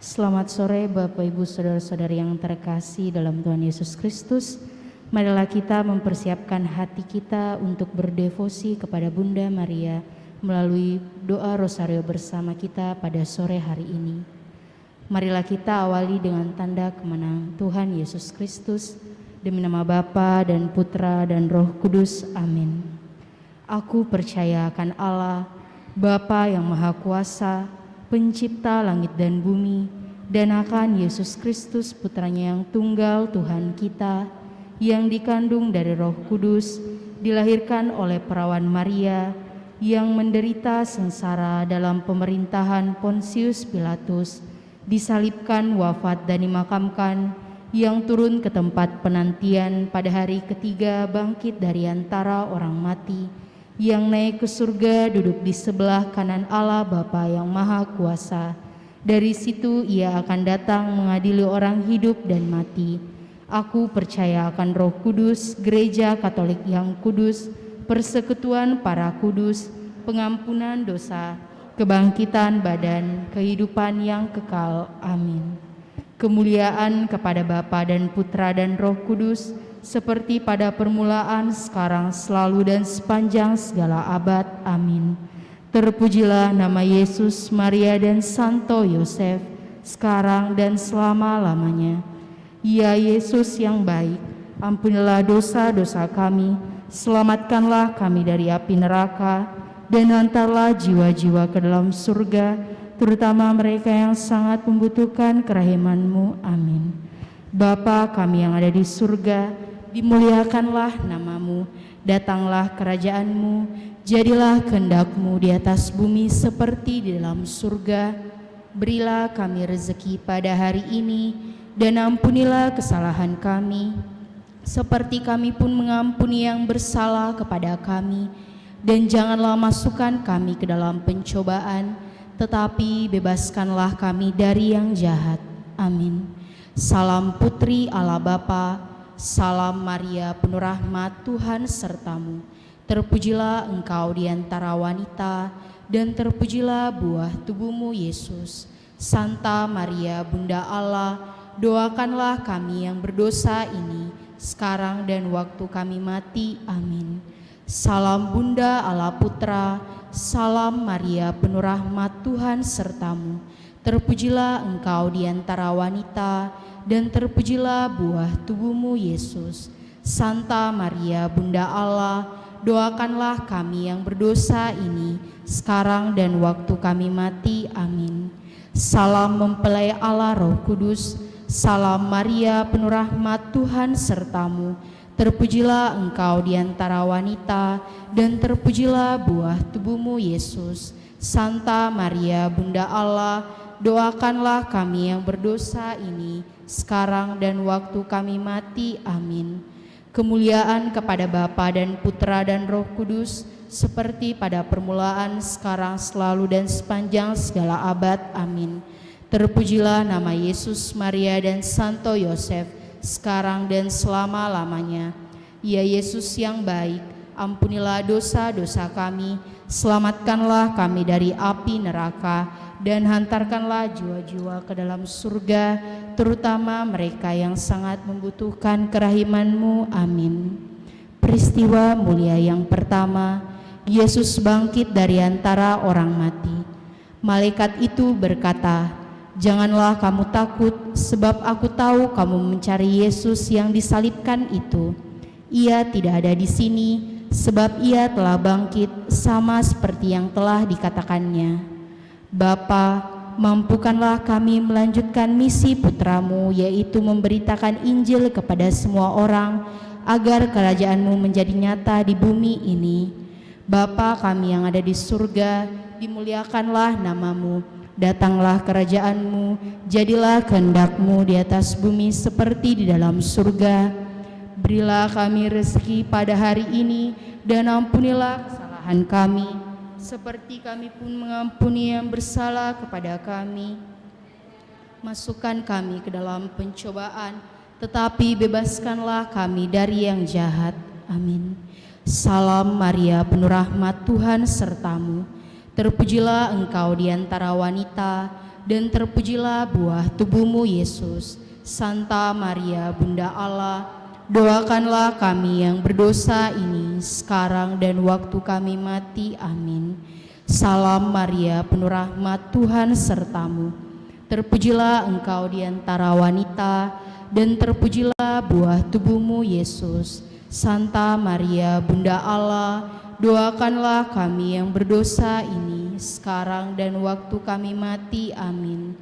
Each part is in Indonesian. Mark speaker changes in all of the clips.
Speaker 1: Selamat sore Bapak Ibu Saudara-saudari yang terkasih dalam Tuhan Yesus Kristus. Marilah kita mempersiapkan hati kita untuk berdevosi kepada Bunda Maria melalui doa rosario bersama kita pada sore hari ini. Marilah kita awali dengan tanda kemenangan Tuhan Yesus Kristus. Demi nama Bapa dan Putra dan Roh Kudus. Amin. Aku percaya akan Allah, Bapa yang Maha Kuasa, Pencipta langit dan bumi, dan akan Yesus Kristus Putranya yang tunggal Tuhan kita, yang dikandung dari Roh Kudus, dilahirkan oleh perawan Maria, yang menderita sengsara dalam pemerintahan Pontius Pilatus, disalibkan, wafat dan dimakamkan, yang turun ke tempat penantian pada hari ketiga bangkit dari antara orang mati, yang naik ke surga duduk di sebelah kanan Allah Bapa yang Maha Kuasa. Dari situ ia akan datang mengadili orang hidup dan mati. Aku percaya akan Roh Kudus, Gereja Katolik yang kudus, persekutuan para kudus, pengampunan dosa, kebangkitan badan, kehidupan yang kekal. Amin. Kemuliaan kepada Bapa dan Putra dan Roh Kudus, seperti pada permulaan, sekarang, selalu, dan sepanjang segala abad. Amin. Terpujilah nama Yesus, Maria, dan Santo Yosef, sekarang dan selama-lamanya. Ya Yesus yang baik, ampunilah dosa-dosa kami, selamatkanlah kami dari api neraka, dan hantarlah jiwa-jiwa ke dalam surga, terutama mereka yang sangat membutuhkan kerahiman-Mu. Amin. Bapa kami yang ada di surga, dimuliakanlah nama-Mu, datanglah kerajaan-Mu, jadilah kehendak-Mu di atas bumi seperti di dalam surga. Berilah kami rezeki pada hari ini, dan ampunilah kesalahan kami, seperti kami pun mengampuni yang bersalah kepada kami. Dan janganlah masukkan kami ke dalam pencobaan, tetapi bebaskanlah kami dari yang jahat. Amin. Salam Putri Allah Bapa, salam Maria penuh rahmat, Tuhan sertamu. Terpujilah engkau di antara wanita, dan terpujilah buah tubuhmu Yesus. Santa Maria Bunda Allah, doakanlah kami yang berdosa ini, sekarang dan waktu kami mati. Amin. Salam Bunda Allah Putra, salam Maria penuh rahmat, Tuhan sertamu. Terpujilah engkau di antara wanita, dan terpujilah buah tubuhmu Yesus. Santa Maria Bunda Allah, doakanlah kami yang berdosa ini, sekarang dan waktu kami mati. Amin. Salam mempelai Allah Roh Kudus, salam Maria penuh rahmat, Tuhan sertamu. Terpujilah engkau di antara wanita, dan terpujilah buah tubuhmu Yesus. Santa Maria Bunda Allah, doakanlah kami yang berdosa ini, sekarang dan waktu kami mati. Amin. Kemuliaan kepada Bapa dan Putra dan Roh Kudus, seperti pada permulaan, sekarang, selalu, dan sepanjang segala abad. Amin. Terpujilah nama Yesus, Maria, dan Santo Yosef, sekarang dan selama-lamanya. Ya Yesus yang baik, ampunilah dosa-dosa kami, selamatkanlah kami dari api neraka, dan hantarkanlah jiwa-jiwa ke dalam surga, terutama mereka yang sangat membutuhkan kerahiman-Mu. Amin. Peristiwa mulia yang pertama, Yesus bangkit dari antara orang mati. Malaikat itu berkata, "Janganlah kamu takut, sebab aku tahu kamu mencari Yesus yang disalibkan itu. Ia tidak ada di sini, sebab ia telah bangkit, sama seperti yang telah dikatakannya. Bapa, mampukanlah kami melanjutkan misi putramu, yaitu memberitakan Injil kepada semua orang, agar kerajaan-Mu menjadi nyata di bumi ini. Bapa kami yang ada di surga, dimuliakanlah nama-Mu. Datanglah kerajaan-Mu, jadilah kehendak-Mu di atas bumi seperti di dalam surga. Berilah kami rezeki pada hari ini, dan ampunilah kesalahan kami, seperti kami pun mengampuni yang bersalah kepada kami. Masukkan kami ke dalam pencobaan, tetapi bebaskanlah kami dari yang jahat. Amin. Salam Maria penuh rahmat, Tuhan sertamu. Terpujilah engkau di antara wanita, dan terpujilah buah tubuhmu Yesus. Santa Maria Bunda Allah, doakanlah kami yang berdosa ini sekarang dan waktu kami mati. Amin. Salam Maria, penuh rahmat, Tuhan sertamu. Terpujilah engkau di antara wanita, dan terpujilah buah tubuhmu Yesus. Santa Maria Bunda Allah, doakanlah kami yang berdosa ini sekarang dan waktu kami mati. Amin.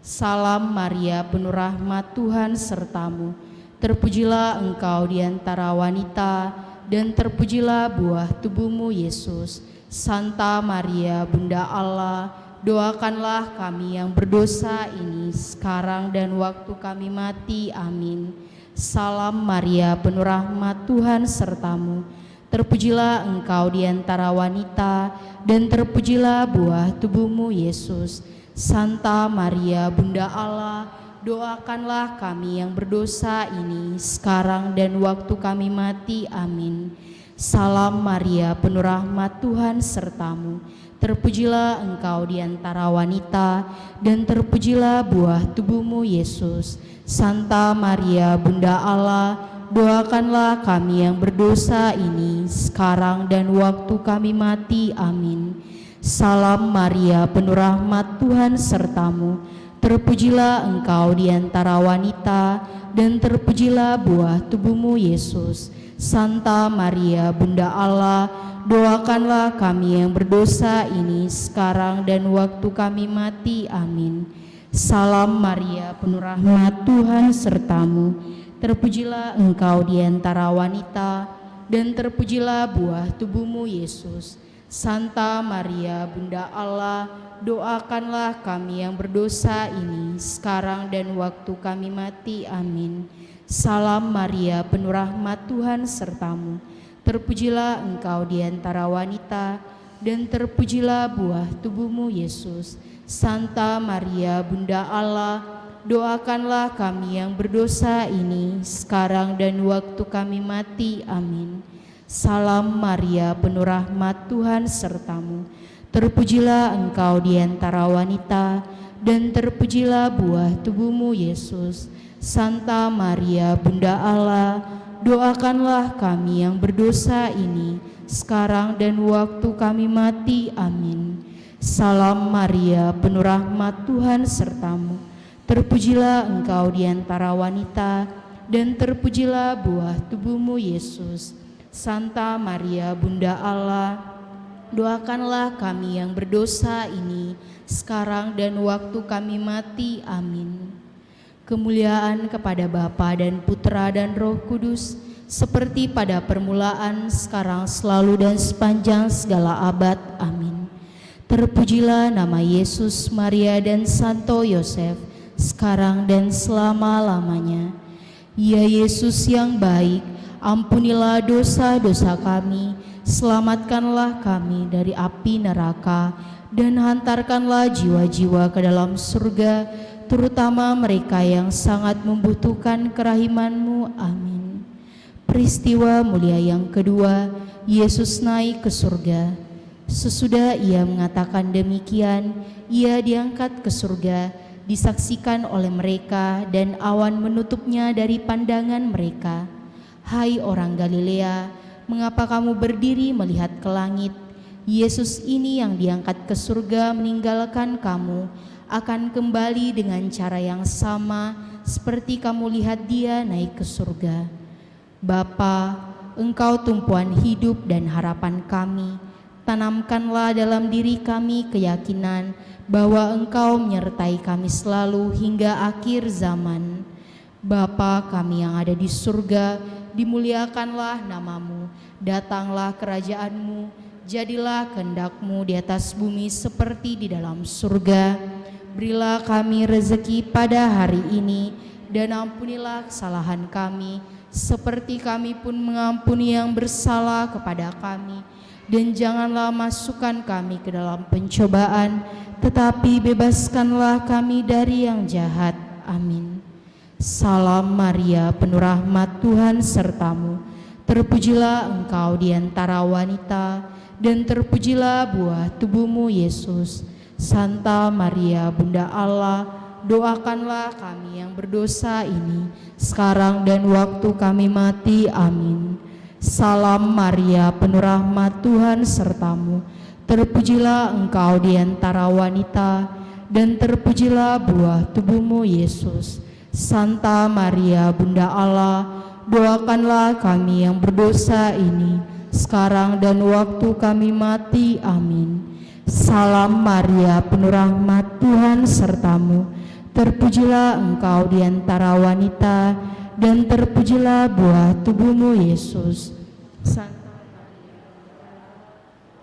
Speaker 1: Salam Maria, penuh rahmat, Tuhan sertamu. Terpujilah engkau di antara wanita, dan terpujilah buah tubuhmu Yesus. Santa Maria Bunda Allah, doakanlah kami yang berdosa ini sekarang dan waktu kami mati. Amin. Salam Maria, penuh rahmat, Tuhan sertamu. Terpujilah engkau di antara wanita, dan terpujilah buah tubuhmu Yesus. Santa Maria Bunda Allah, doakanlah kami yang berdosa ini sekarang dan waktu kami mati. Amin. Salam Maria, penuh rahmat, Tuhan sertamu. Terpujilah engkau di antara wanita, dan terpujilah buah tubuhmu Yesus. Santa Maria Bunda Allah, doakanlah kami yang berdosa ini sekarang dan waktu kami mati. Amin. Salam Maria, penuh rahmat, Tuhan sertamu. Terpujilah engkau di antara wanita, dan terpujilah buah tubuhmu Yesus. Santa Maria Bunda Allah, doakanlah kami yang berdosa ini sekarang dan waktu kami mati. Amin. Salam Maria, penuh rahmat, Tuhan sertamu. Terpujilah engkau di antara wanita, dan terpujilah buah tubuhmu Yesus. Santa Maria Bunda Allah, doakanlah kami yang berdosa ini sekarang dan waktu kami mati. Amin. Salam Maria, penuh rahmat, Tuhan sertamu. Terpujilah engkau di antara wanita, dan terpujilah buah tubuhmu Yesus. Santa Maria Bunda Allah, doakanlah kami yang berdosa ini sekarang dan waktu kami mati. Amin. Salam Maria, penuh rahmat, Tuhan sertamu. Terpujilah engkau di antara wanita, dan terpujilah buah tubuhmu Yesus. Santa Maria Bunda Allah, doakanlah kami yang berdosa ini sekarang dan waktu kami mati. Amin. Salam Maria, penuh rahmat, Tuhan sertamu. Terpujilah engkau di antara wanita, dan terpujilah buah tubuhmu Yesus. Santa Maria Bunda Allah, doakanlah kami yang berdosa ini sekarang dan waktu kami mati. Amin. Kemuliaan kepada Bapa dan Putra dan Roh Kudus, seperti pada permulaan, sekarang, selalu, dan sepanjang segala abad. Amin. Terpujilah nama Yesus, Maria, dan Santo Yosef, sekarang dan selama-lamanya. Ya Yesus yang baik, ampunilah dosa-dosa kami, selamatkanlah kami dari api neraka, dan hantarkanlah jiwa-jiwa ke dalam surga, terutama mereka yang sangat membutuhkan kerahiman-Mu. Amin. Peristiwa mulia yang kedua, Yesus naik ke surga. Sesudah Ia mengatakan demikian, Ia diangkat ke surga, disaksikan oleh mereka, dan awan menutupnya dari pandangan mereka. Hai orang Galilea, mengapa kamu berdiri melihat ke langit? Yesus ini yang diangkat ke surga meninggalkan kamu, akan kembali dengan cara yang sama seperti kamu lihat Dia naik ke surga. Bapa, Engkau tumpuan hidup dan harapan kami. Tanamkanlah dalam diri kami keyakinan bahwa Engkau menyertai kami selalu hingga akhir zaman. Bapa kami yang ada di surga, dimuliakanlah nama-Mu, datanglah kerajaan-Mu, jadilah kehendak-Mu di atas bumi seperti di dalam surga. Berilah kami rezeki pada hari ini, dan ampunilah kesalahan kami, seperti kami pun mengampuni yang bersalah kepada kami. Dan janganlah masukkan kami ke dalam pencobaan, tetapi bebaskanlah kami dari yang jahat. Amin. Salam Maria, penuh rahmat, Tuhan sertamu. Terpujilah Engkau di antara wanita, dan terpujilah buah tubuhmu, Yesus. Santa Maria, Bunda Allah, doakanlah kami yang berdosa ini, sekarang dan waktu kami mati. Amin. Salam Maria, penuh rahmat, Tuhan sertamu. Terpujilah Engkau di antara wanita, dan terpujilah buah tubuhmu, Yesus. Santa Maria, Bunda Allah, doakanlah kami yang berdosa ini, sekarang dan waktu kami mati. Amin. Salam Maria, penuh rahmat, Tuhan sertamu. Terpujilah Engkau di antara wanita, dan terpujilah buah tubuhmu, Yesus. Santa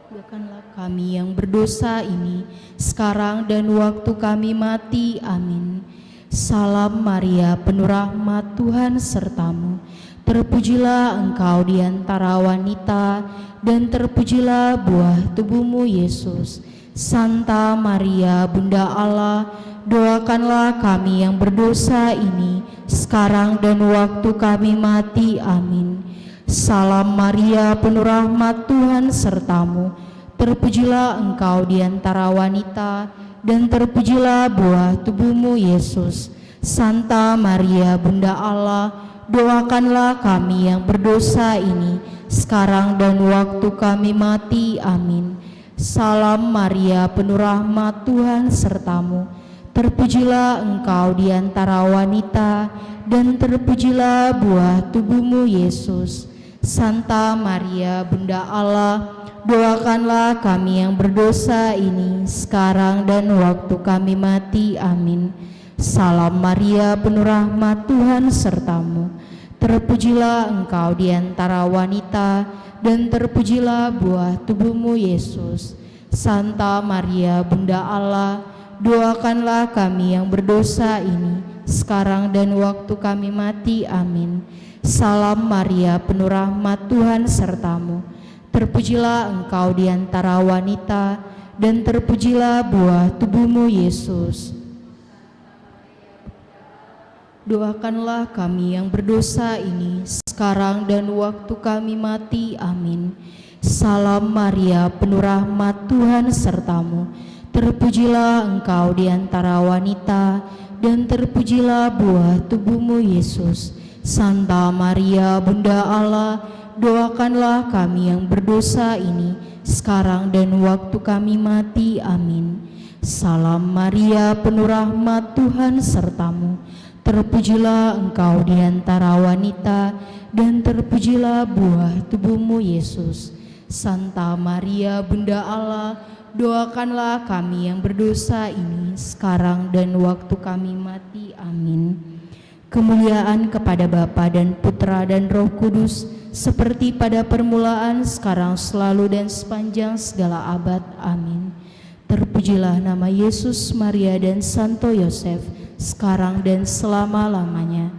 Speaker 1: doakanlah kami yang berdosa ini, sekarang dan waktu kami mati. Amin. Salam Maria, penuh rahmat, Tuhan sertamu. Terpujilah Engkau di antara wanita, dan terpujilah buah tubuhmu, Yesus. Santa Maria, Bunda Allah, doakanlah kami yang berdosa ini, sekarang dan waktu kami mati. Amin. Salam Maria, penuh rahmat, Tuhan sertamu. Terpujilah Engkau di antara wanita, dan terpujilah buah tubuhmu, Yesus. Santa Maria, Bunda Allah, doakanlah kami yang berdosa ini, sekarang dan waktu kami mati. Amin. Salam Maria, penuh rahmat, Tuhan sertamu. Terpujilah Engkau di antara wanita, dan terpujilah buah tubuhmu, Yesus. Santa Maria, Bunda Allah, doakanlah kami yang berdosa ini, sekarang dan waktu kami mati. Amin. Salam Maria, penuh rahmat, Tuhan sertamu. Terpujilah Engkau di antara wanita, dan terpujilah buah tubuhmu, Yesus. Santa Maria, Bunda Allah, doakanlah kami yang berdosa ini, sekarang dan waktu kami mati. Amin. Salam Maria, penuh rahmat, Tuhan sertamu. Terpujilah Engkau di antara wanita, dan terpujilah buah tubuhmu, Yesus. Doakanlah kami yang berdosa ini, sekarang dan waktu kami mati. Amin. Salam Maria, penuh rahmat, Tuhan sertamu. Terpujilah Engkau di antara wanita, dan terpujilah buah tubuhmu, Yesus. Santa Maria, Bunda Allah, doakanlah kami yang berdosa ini, sekarang dan waktu kami mati. Amin. Salam Maria, penuh rahmat, Tuhan sertamu. Terpujilah Engkau di antara wanita, dan terpujilah buah tubuhmu, Yesus. Santa Maria, Bunda Allah, doakanlah kami yang berdosa ini, sekarang dan waktu kami mati. Amin. Kemuliaan kepada Bapa dan Putra dan Roh Kudus, seperti pada permulaan, sekarang, selalu, dan sepanjang segala abad. Amin. Terpujilah nama Yesus, Maria, dan Santo Yosef, sekarang dan selama-lamanya.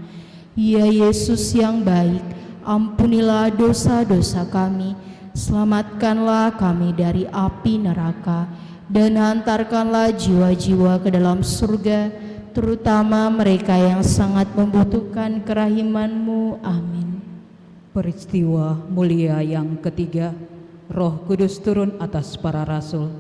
Speaker 1: Ya Yesus yang baik, ampunilah dosa-dosa kami, selamatkanlah kami dari api neraka, dan hantarkanlah jiwa-jiwa ke dalam surga, terutama mereka yang sangat membutuhkan kerahiman-Mu. Amin.
Speaker 2: Peristiwa mulia yang ketiga, Roh Kudus turun atas para rasul.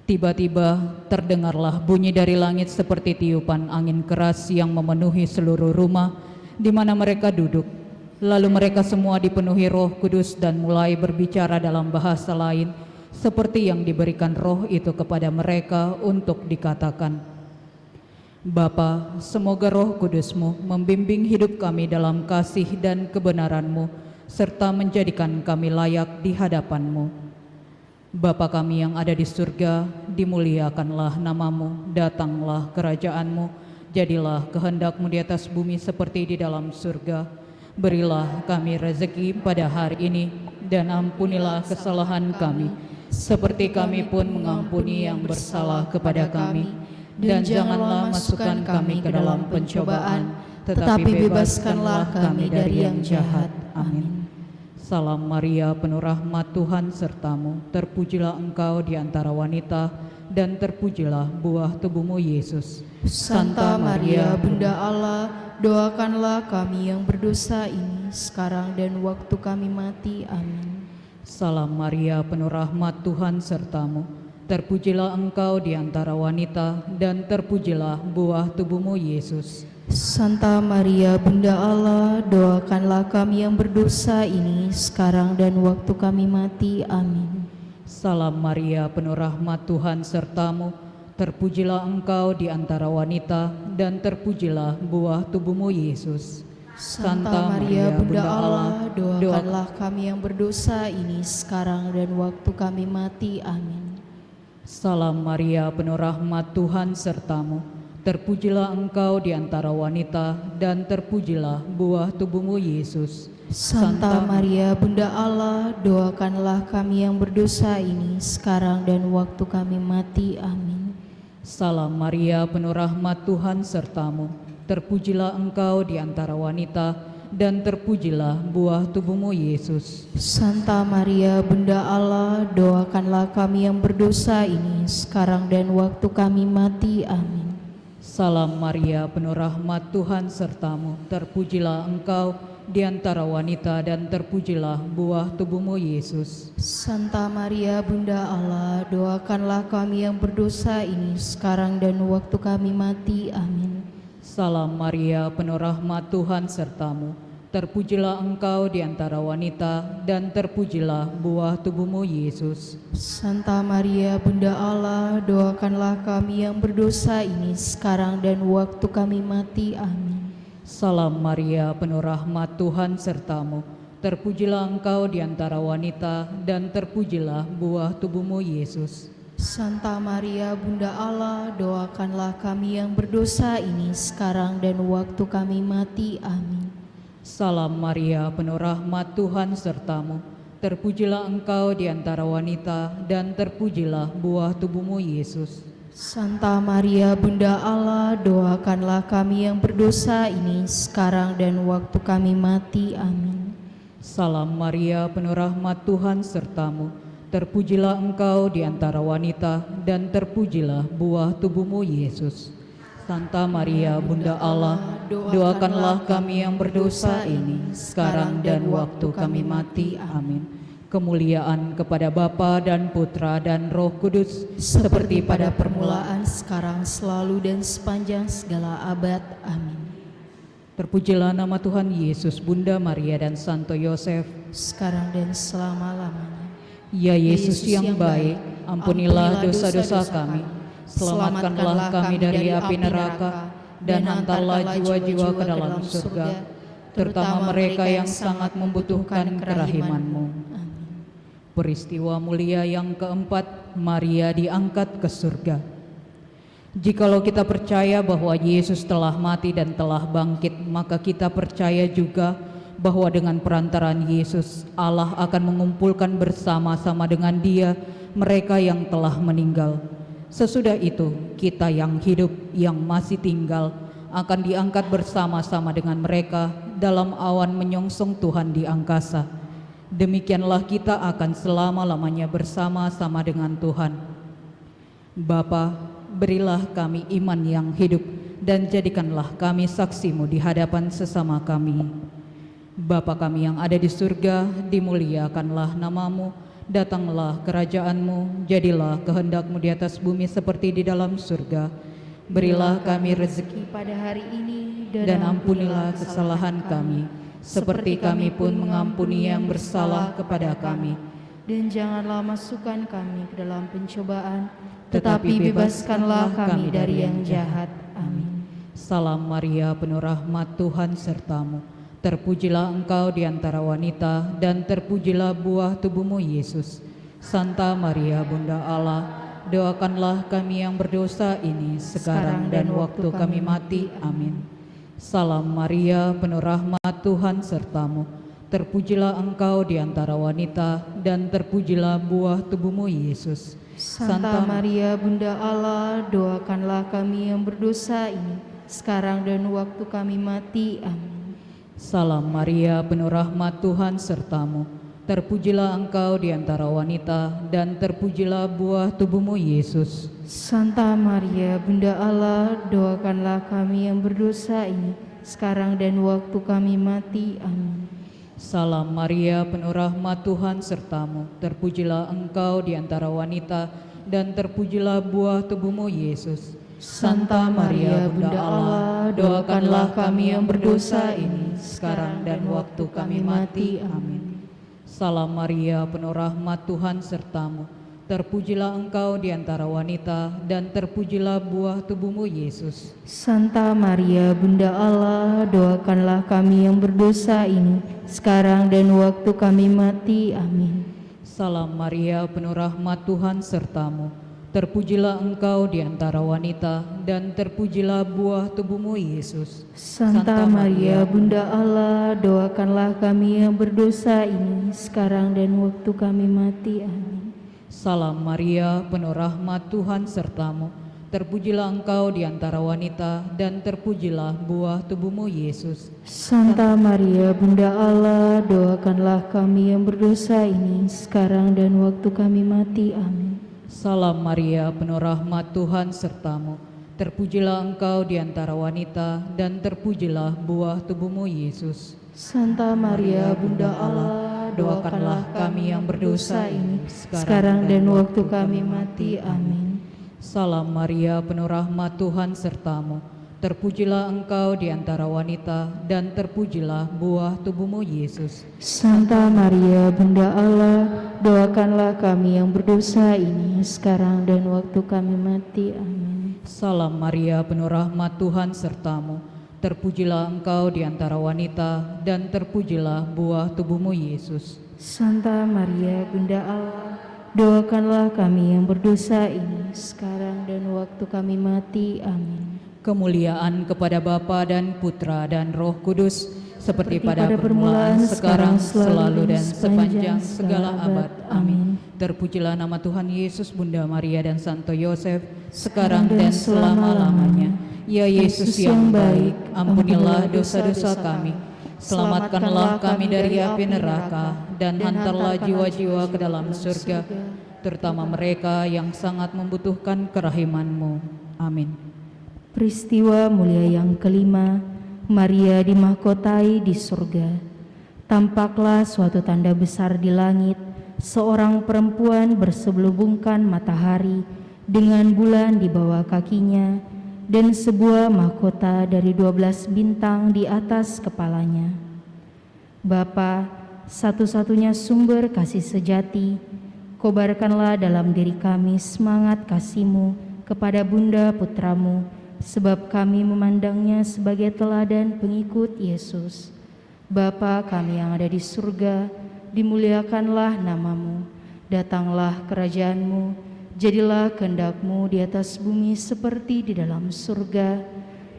Speaker 2: Tiba-tiba terdengarlah bunyi dari langit seperti tiupan angin keras yang memenuhi seluruh rumah di mana mereka duduk. Lalu mereka semua dipenuhi Roh Kudus dan mulai berbicara dalam bahasa lain, seperti yang diberikan Roh itu kepada mereka untuk dikatakan. Bapa, semoga Roh Kudus-Mu membimbing hidup kami dalam kasih dan kebenaran-Mu, serta menjadikan kami layak di hadapan-Mu. Bapa kami yang ada di surga, dimuliakanlah nama-Mu, datanglah kerajaan-Mu, jadilah kehendak-Mu di atas bumi seperti di dalam surga. Berilah kami rezeki pada hari ini, dan ampunilah kesalahan kami, seperti kami pun mengampuni yang bersalah kepada kami. Dan janganlah masukkan kami ke dalam pencobaan, tetapi bebaskanlah kami dari yang jahat. Amin. Salam Maria, penuh rahmat, Tuhan sertamu. Terpujilah Engkau di antara wanita, dan terpujilah buah tubuhmu, Yesus.
Speaker 1: Santa Maria, Bunda Allah, doakanlah kami yang berdosa ini, sekarang dan waktu kami mati. Amin.
Speaker 2: Salam Maria, penuh rahmat, Tuhan sertamu. Terpujilah engkau di antara wanita, dan terpujilah buah tubuhmu, Yesus.
Speaker 1: Santa Maria, Bunda Allah, doakanlah kami yang berdosa ini, sekarang dan waktu kami mati. Amin.
Speaker 2: Salam Maria, penuh rahmat, Tuhan sertamu. Terpujilah engkau di antara wanita, dan terpujilah buah tubuhmu, Yesus.
Speaker 1: Santa Maria, Bunda Allah, doakanlah kami yang berdosa ini, sekarang dan waktu kami mati. Amin.
Speaker 2: Salam Maria, penuh rahmat, Tuhan sertamu. Terpujilah engkau di antara wanita, dan terpujilah buah tubuhmu, Yesus.
Speaker 1: Santa Maria, Bunda Allah, doakanlah kami yang berdosa ini, sekarang dan waktu kami mati. Amin.
Speaker 2: Salam Maria, penuh rahmat, Tuhan sertamu. Terpujilah engkau di antara wanita, dan terpujilah buah tubuhmu, Yesus.
Speaker 1: Santa Maria, Bunda Allah, doakanlah kami yang berdosa ini, sekarang dan waktu kami mati. Amin.
Speaker 2: Salam Maria, penuh rahmat, Tuhan sertamu. Terpujilah engkau di antara wanita, dan terpujilah buah tubuhmu, Yesus.
Speaker 1: Santa Maria, Bunda Allah, doakanlah kami yang berdosa ini, sekarang dan waktu kami mati. Amin.
Speaker 2: Salam Maria, penuh rahmat, Tuhan sertamu. Terpujilah engkau di antara wanita, dan terpujilah buah tubuhmu, Yesus.
Speaker 1: Santa Maria, Bunda Allah, doakanlah kami yang berdosa ini, sekarang dan waktu kami mati. Amin.
Speaker 2: Salam Maria, penuh rahmat, Tuhan sertamu. Terpujilah engkau di antara wanita, dan terpujilah buah tubuhmu, Yesus.
Speaker 1: Santa Maria, Bunda Allah, doakanlah kami yang berdosa ini, sekarang dan waktu kami mati. Amin.
Speaker 2: Salam Maria, penuh rahmat, Tuhan sertamu. Terpujilah engkau di antara wanita, dan terpujilah buah tubuhmu, Yesus.
Speaker 1: Santa Maria, Bunda Allah, doakanlah kami yang berdosa ini, sekarang dan waktu kami mati. Amin.
Speaker 2: Salam Maria, penuh rahmat, Tuhan sertamu. Terpujilah engkau di antara wanita, dan terpujilah buah tubuhmu, Yesus. Santa Maria, Bunda Allah, doakanlah kami yang berdosa ini, sekarang dan waktu kami mati. Amin. Kemuliaan kepada Bapa dan Putra dan Roh Kudus,
Speaker 1: Seperti pada permulaan, sekarang, selalu, dan sepanjang segala abad. Amin.
Speaker 2: terpujilah nama Tuhan Yesus, Bunda Maria dan Santo Yosef.
Speaker 1: Sekarang dan selama-lamanya.
Speaker 2: Ya Yesus yang baik, ampunilah dosa-dosa kami, selamatkanlah kami dari api neraka, dan hantarlah jiwa-jiwa ke dalam surga, terutama mereka yang sangat membutuhkan kerahiman-Mu. Peristiwa mulia yang keempat, Maria diangkat ke surga. Jikalau kita percaya bahwa Yesus telah mati dan telah bangkit, maka kita percaya juga bahwa dengan perantaraan Yesus, Allah akan mengumpulkan bersama-sama dengan Dia mereka yang telah meninggal. Sesudah itu, kita yang hidup, yang masih tinggal, akan diangkat bersama-sama dengan mereka dalam awan menyongsong Tuhan di angkasa. Demikianlah kita akan selama-lamanya bersama-sama dengan Tuhan. Bapa, berilah kami iman yang hidup, dan jadikanlah kami saksi-Mu di hadapan sesama kami. Bapa kami yang ada di surga, dimuliakanlah nama-Mu, datanglah kerajaan-Mu, jadilah kehendak-Mu di atas bumi seperti di dalam surga. Berilah kami rezeki
Speaker 1: pada hari ini,
Speaker 2: dan ampunilah kesalahan kami, seperti kami pun mengampuni yang bersalah kepada kami.
Speaker 1: Dan janganlah masukkan kami ke dalam pencobaan, tetapi bebaskanlah kami dari yang jahat. Amin.
Speaker 2: Salam Maria, penuh rahmat, Tuhan sertamu. Terpujilah engkau di antara wanita, dan terpujilah buah tubuhmu, Yesus. Santa Maria, Bunda Allah, doakanlah kami yang berdosa ini, sekarang dan waktu kami mati. Amin. Salam Maria, penuh rahmat, Tuhan sertamu. Terpujilah engkau di antara wanita, dan terpujilah buah tubuhmu, Yesus.
Speaker 1: Santa Maria, Bunda Allah, doakanlah kami yang berdosa ini, sekarang dan waktu kami mati. Amin.
Speaker 2: Salam Maria, penuh rahmat, Tuhan sertamu. Terpujilah engkau di antara wanita, dan terpujilah buah tubuhmu, Yesus.
Speaker 1: Santa Maria, Bunda Allah, doakanlah kami yang berdosa ini, sekarang dan waktu kami mati. Amin.
Speaker 2: Salam Maria, penuh rahmat, Tuhan sertamu. Terpujilah engkau di antara wanita, dan terpujilah buah tubuhmu, Yesus.
Speaker 1: Santa Maria, Bunda Allah, doakanlah kami yang berdosa ini, sekarang dan waktu kami mati. Amin.
Speaker 2: Salam Maria, penuh rahmat, Tuhan sertamu. Terpujilah engkau di antara wanita, dan terpujilah buah tubuhmu, Yesus.
Speaker 1: Santa Maria, Bunda Allah, doakanlah kami yang berdosa ini, sekarang dan waktu kami mati. Amin.
Speaker 2: Salam Maria, penuh rahmat, Tuhan sertamu. Terpujilah engkau di antara wanita, dan terpujilah buah tubuhmu, Yesus.
Speaker 1: Santa Maria, Bunda Allah, doakanlah kami yang berdosa ini, sekarang dan waktu kami mati. Amin.
Speaker 2: Salam Maria, penuh rahmat, Tuhan sertamu. Terpujilah engkau di antara wanita, dan terpujilah buah tubuhmu, Yesus.
Speaker 1: Santa Maria, Bunda Allah, doakanlah kami yang berdosa ini, sekarang dan waktu kami mati. Amin.
Speaker 2: Salam Maria, penuh rahmat, Tuhan sertamu. Terpujilah engkau di antara wanita, dan terpujilah buah tubuhmu, Yesus.
Speaker 1: Santa Maria, Bunda Allah, doakanlah kami yang berdosa ini, sekarang dan waktu kami mati. Amin.
Speaker 2: Salam Maria, penuh rahmat, Tuhan sertamu. Terpujilah engkau di antara wanita, dan terpujilah buah tubuhmu, Yesus.
Speaker 1: Santa Maria, Bunda Allah, doakanlah kami yang berdosa ini, sekarang dan waktu kami mati. Amin.
Speaker 2: Salam Maria, penuh rahmat, Tuhan sertamu. Terpujilah engkau di antara wanita, dan terpujilah buah tubuhmu, Yesus.
Speaker 1: Santa Maria, Bunda Allah, doakanlah kami yang berdosa ini, sekarang dan waktu kami mati. Amin.
Speaker 2: Kemuliaan kepada Bapa dan Putra dan Roh Kudus, seperti pada permulaan, sekarang, selalu, dan sepanjang segala abad. Amin. Terpujilah nama Tuhan Yesus, Bunda Maria dan Santo Yosef, sekarang dan selama-lamanya. Ya Yesus yang baik, ampunilah dosa-dosa kami, selamatkanlah kami dari api neraka, dan hantarlah jiwa-jiwa ke dalam surga, terutama mereka yang sangat membutuhkan kerahiman-Mu. Amin.
Speaker 1: Peristiwa mulia yang kelima, Maria dimahkotai di surga. Tampaklah suatu tanda besar di langit, seorang perempuan berselubungkan matahari dengan bulan di bawah kakinya, dan sebuah mahkota dari 12 bintang di atas kepalanya. Bapa, satu-satunya sumber kasih sejati, kobarkanlah dalam diri kami semangat kasih-Mu kepada Bunda Putramu, sebab kami memandangnya sebagai teladan pengikut Yesus. Bapa kami yang ada di surga, dimuliakanlah nama-Mu, datanglah kerajaan-Mu, jadilah kehendak-Mu di atas bumi seperti di dalam surga.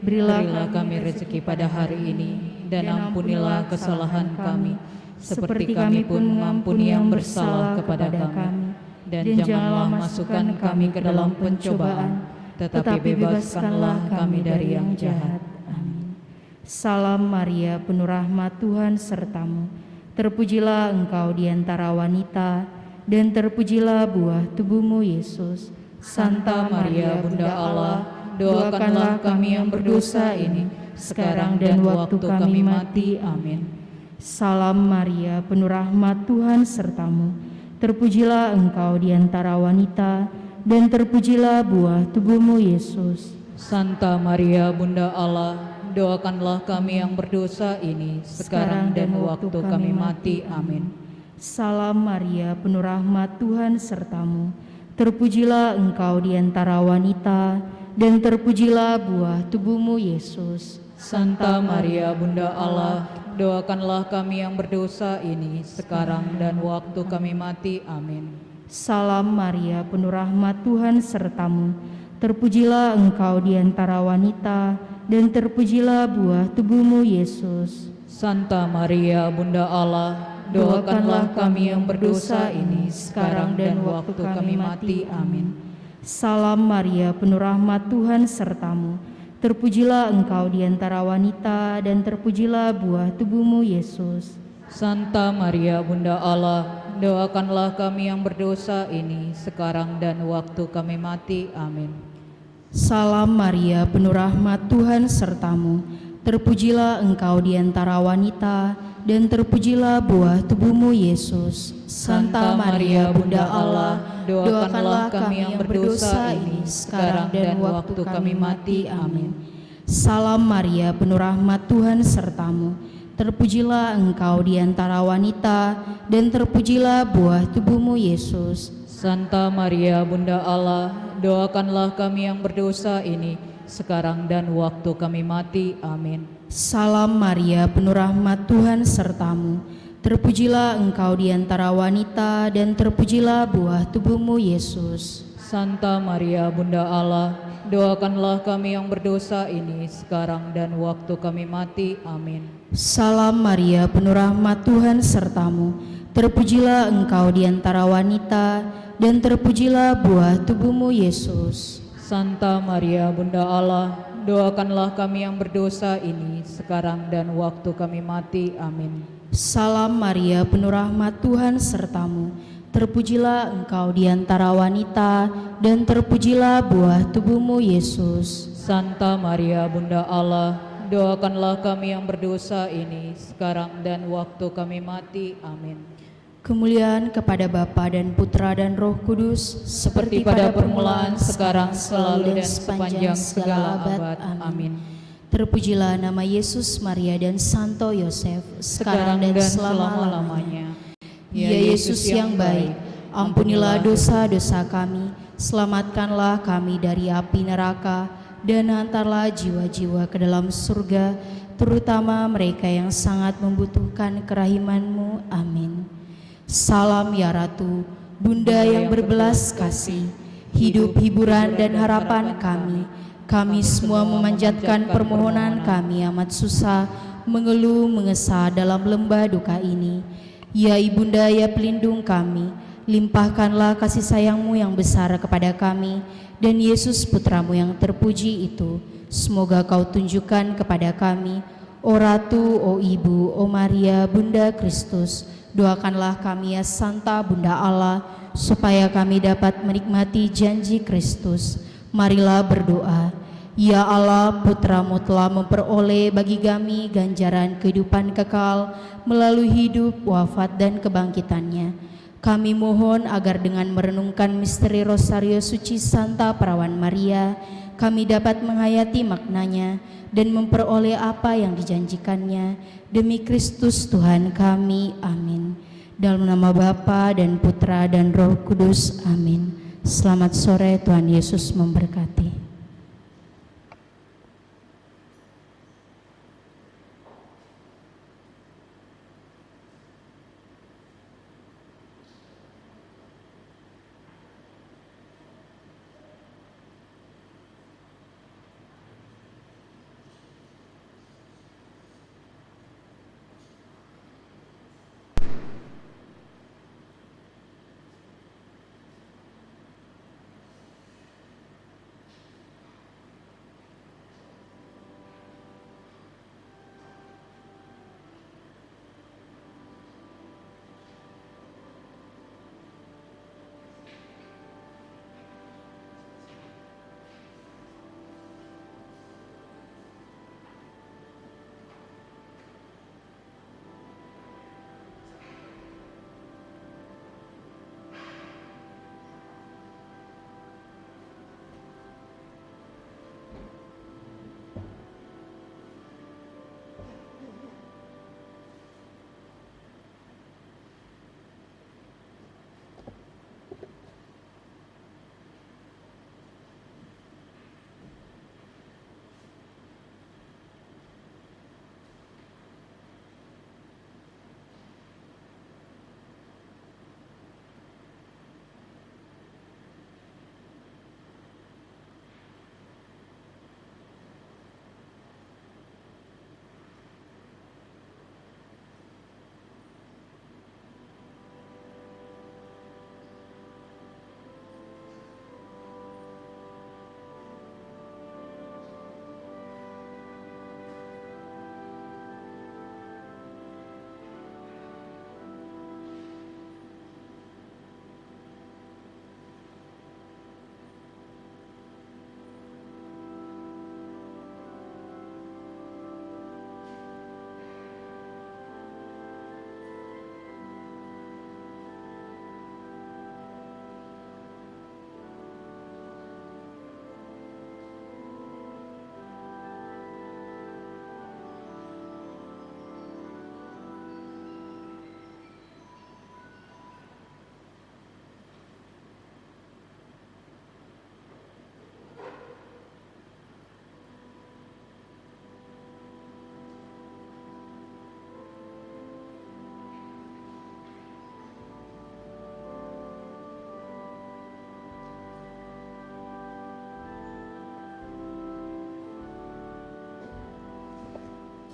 Speaker 2: Berilah kami rezeki pada hari ini, dan ampunilah kesalahan kami, seperti kami pun mengampuni yang bersalah kepada kami. Dan janganlah masukkan kami ke dalam pencobaan, tetapi bebaskanlah kami dari yang jahat.
Speaker 1: Amin. Salam Maria, penuh rahmat, Tuhan sertamu. Terpujilah engkau di antara wanita, dan terpujilah buah tubuhmu, Yesus.
Speaker 2: Santa Maria, Bunda Allah, doakanlah kami yang berdosa ini, sekarang dan waktu kami mati. Amin.
Speaker 1: Salam Maria, penuh rahmat, Tuhan sertamu. Terpujilah engkau di antara wanita, dan terpujilah buah tubuhmu, Yesus.
Speaker 2: Santa Maria, Bunda Allah, doakanlah kami yang berdosa ini, sekarang dan waktu kami mati. Amin.
Speaker 1: Salam Maria, penuh rahmat, Tuhan sertamu. Terpujilah engkau di antara wanita, dan terpujilah buah tubuhmu, Yesus.
Speaker 2: Santa Maria, Bunda Allah, doakanlah kami yang berdosa ini, sekarang dan waktu kami mati. Amin.
Speaker 1: Salam Maria, penuh rahmat, Tuhan sertamu. Terpujilah engkau di antara wanita, dan terpujilah buah tubuhmu, Yesus.
Speaker 2: Santa Maria, Bunda Allah, doakanlah kami yang berdosa ini, sekarang dan waktu kami mati. Amin.
Speaker 1: Salam Maria, penuh rahmat, Tuhan sertamu. Terpujilah engkau di antara wanita, dan terpujilah buah tubuhmu, Yesus.
Speaker 2: Santa Maria, Bunda Allah, doakanlah kami yang berdosa ini, sekarang dan waktu kami mati. Amin.
Speaker 1: Salam Maria, penuh rahmat, Tuhan sertamu. Terpujilah engkau di antara wanita, dan terpujilah buah tubuhmu, Yesus. Santa Maria, Bunda Allah, doakanlah kami yang berdosa ini, sekarang dan waktu kami mati. Amin. Salam Maria, penuh rahmat, Tuhan sertamu. Terpujilah engkau di antara wanita, dan terpujilah buah tubuhmu, Yesus.
Speaker 2: Santa Maria, Bunda Allah, doakanlah kami yang berdosa ini, sekarang dan waktu kami mati. Amin.
Speaker 1: Salam Maria, penuh rahmat, Tuhan sertamu. Terpujilah engkau di antara wanita, dan terpujilah buah tubuhmu, Yesus.
Speaker 2: Santa Maria, Bunda Allah, doakanlah kami yang berdosa ini, sekarang dan waktu kami mati. Amin.
Speaker 1: Salam Maria, penuh rahmat, Tuhan sertamu. Terpujilah engkau di antara wanita, dan terpujilah buah tubuhmu, Yesus.
Speaker 2: Santa Maria, Bunda Allah, doakanlah kami yang berdosa ini, sekarang dan waktu kami mati. Amin.
Speaker 1: Salam Maria, penuh rahmat, Tuhan sertamu. Terpujilah engkau di antara wanita, dan terpujilah buah tubuhmu, Yesus.
Speaker 2: Santa Maria, Bunda Allah, doakanlah kami yang berdosa ini, sekarang dan waktu kami mati. Amin.
Speaker 1: Kemuliaan kepada Bapa dan Putra dan Roh Kudus,
Speaker 2: Seperti pada permulaan, sekarang, selalu, dan sepanjang segala abad. Amin.
Speaker 1: Terpujilah nama Yesus, Maria, dan Santo Yosef, sekarang dan selama-lamanya. Ya Yesus yang baik, ampunilah dosa-dosa kami, selamatkanlah kami dari api neraka, dan hantarlah jiwa-jiwa ke dalam surga, terutama mereka yang sangat membutuhkan kerahiman-Mu. Amin. Salam ya Ratu, Bunda yang berbelas kasih, hidup, hiburan, dan harapan kami. Kami semua memanjatkan permohonan kami amat susah, mengeluh mengesah dalam lembah duka ini. Ya Ibunda, ya pelindung kami, limpahkanlah kasih sayang-Mu yang besar kepada kami, dan Yesus Putramu yang terpuji itu, semoga Kau tunjukkan kepada kami. O Ratu, O Ibu, O Maria, Bunda Kristus, doakanlah kami ya Santa Bunda Allah, supaya kami dapat menikmati janji Kristus. Marilah berdoa. Ya Allah, Putramu telah memperoleh bagi kami ganjaran kehidupan kekal melalui hidup, wafat, dan kebangkitannya. Kami mohon agar dengan merenungkan misteri Rosario Suci Santa Perawan Maria, kami dapat menghayati maknanya dan memperoleh apa yang dijanjikannya. Demi Kristus Tuhan kami. Amin. Dalam nama Bapa dan Putra dan Roh Kudus. Amin. Selamat sore, Tuhan Yesus memberkati.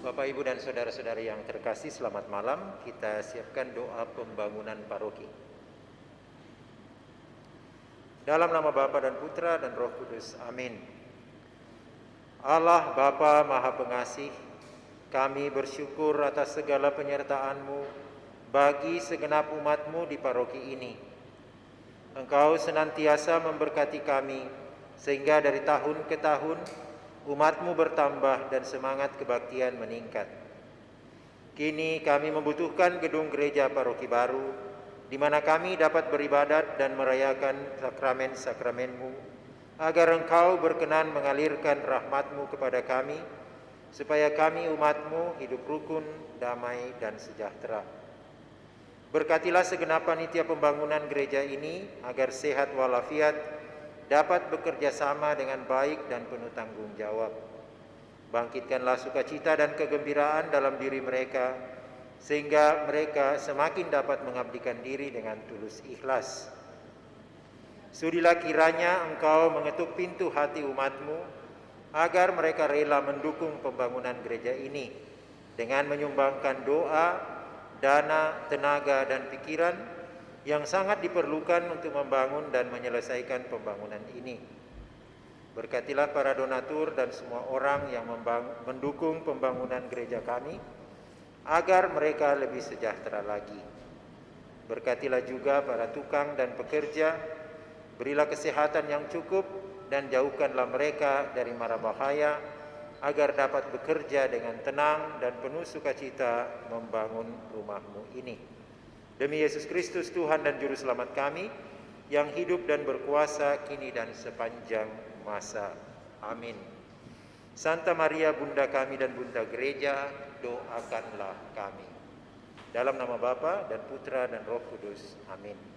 Speaker 3: Bapak, Ibu, dan saudara-saudari yang terkasih, selamat malam. Kita siapkan doa pembangunan paroki. Dalam nama Bapa dan Putra dan Roh Kudus. Amin. Allah Bapa Maha Pengasih, kami bersyukur atas segala penyertaan-Mu bagi segenap umat-Mu di paroki ini. Engkau senantiasa memberkati kami, sehingga dari tahun ke tahun umat-Mu bertambah dan semangat kebaktian meningkat. Kini kami membutuhkan gedung gereja paroki baru, di mana kami dapat beribadat dan merayakan sakramen-sakramen-Mu, agar Engkau berkenan mengalirkan rahmat-Mu kepada kami, supaya kami umat-Mu hidup rukun, damai, dan sejahtera. Berkatilah segenap panitia pembangunan gereja ini, agar sehat walafiat, dapat bekerja sama dengan baik dan penuh tanggung jawab. Bangkitkanlah sukacita dan kegembiraan dalam diri mereka, sehingga mereka semakin dapat mengabdikan diri dengan tulus ikhlas. Sudilah kiranya Engkau mengetuk pintu hati umat-Mu, agar mereka rela mendukung pembangunan gereja ini, dengan menyumbangkan doa, dana, tenaga, dan pikiran yang sangat diperlukan untuk membangun dan menyelesaikan pembangunan ini. Berkatilah para donatur dan semua orang yang mendukung pembangunan gereja kami, agar mereka lebih sejahtera lagi. Berkatilah juga para tukang dan pekerja, berilah kesehatan yang cukup dan jauhkanlah mereka dari mara bahaya, agar dapat bekerja dengan tenang dan penuh sukacita membangun rumah-Mu ini. Demi Yesus Kristus, Tuhan dan Juru Selamat kami, yang hidup dan berkuasa kini dan sepanjang masa. Amin. Santa Maria, Bunda kami dan Bunda Gereja, doakanlah kami. Dalam nama Bapa dan Putra dan Roh Kudus. Amin.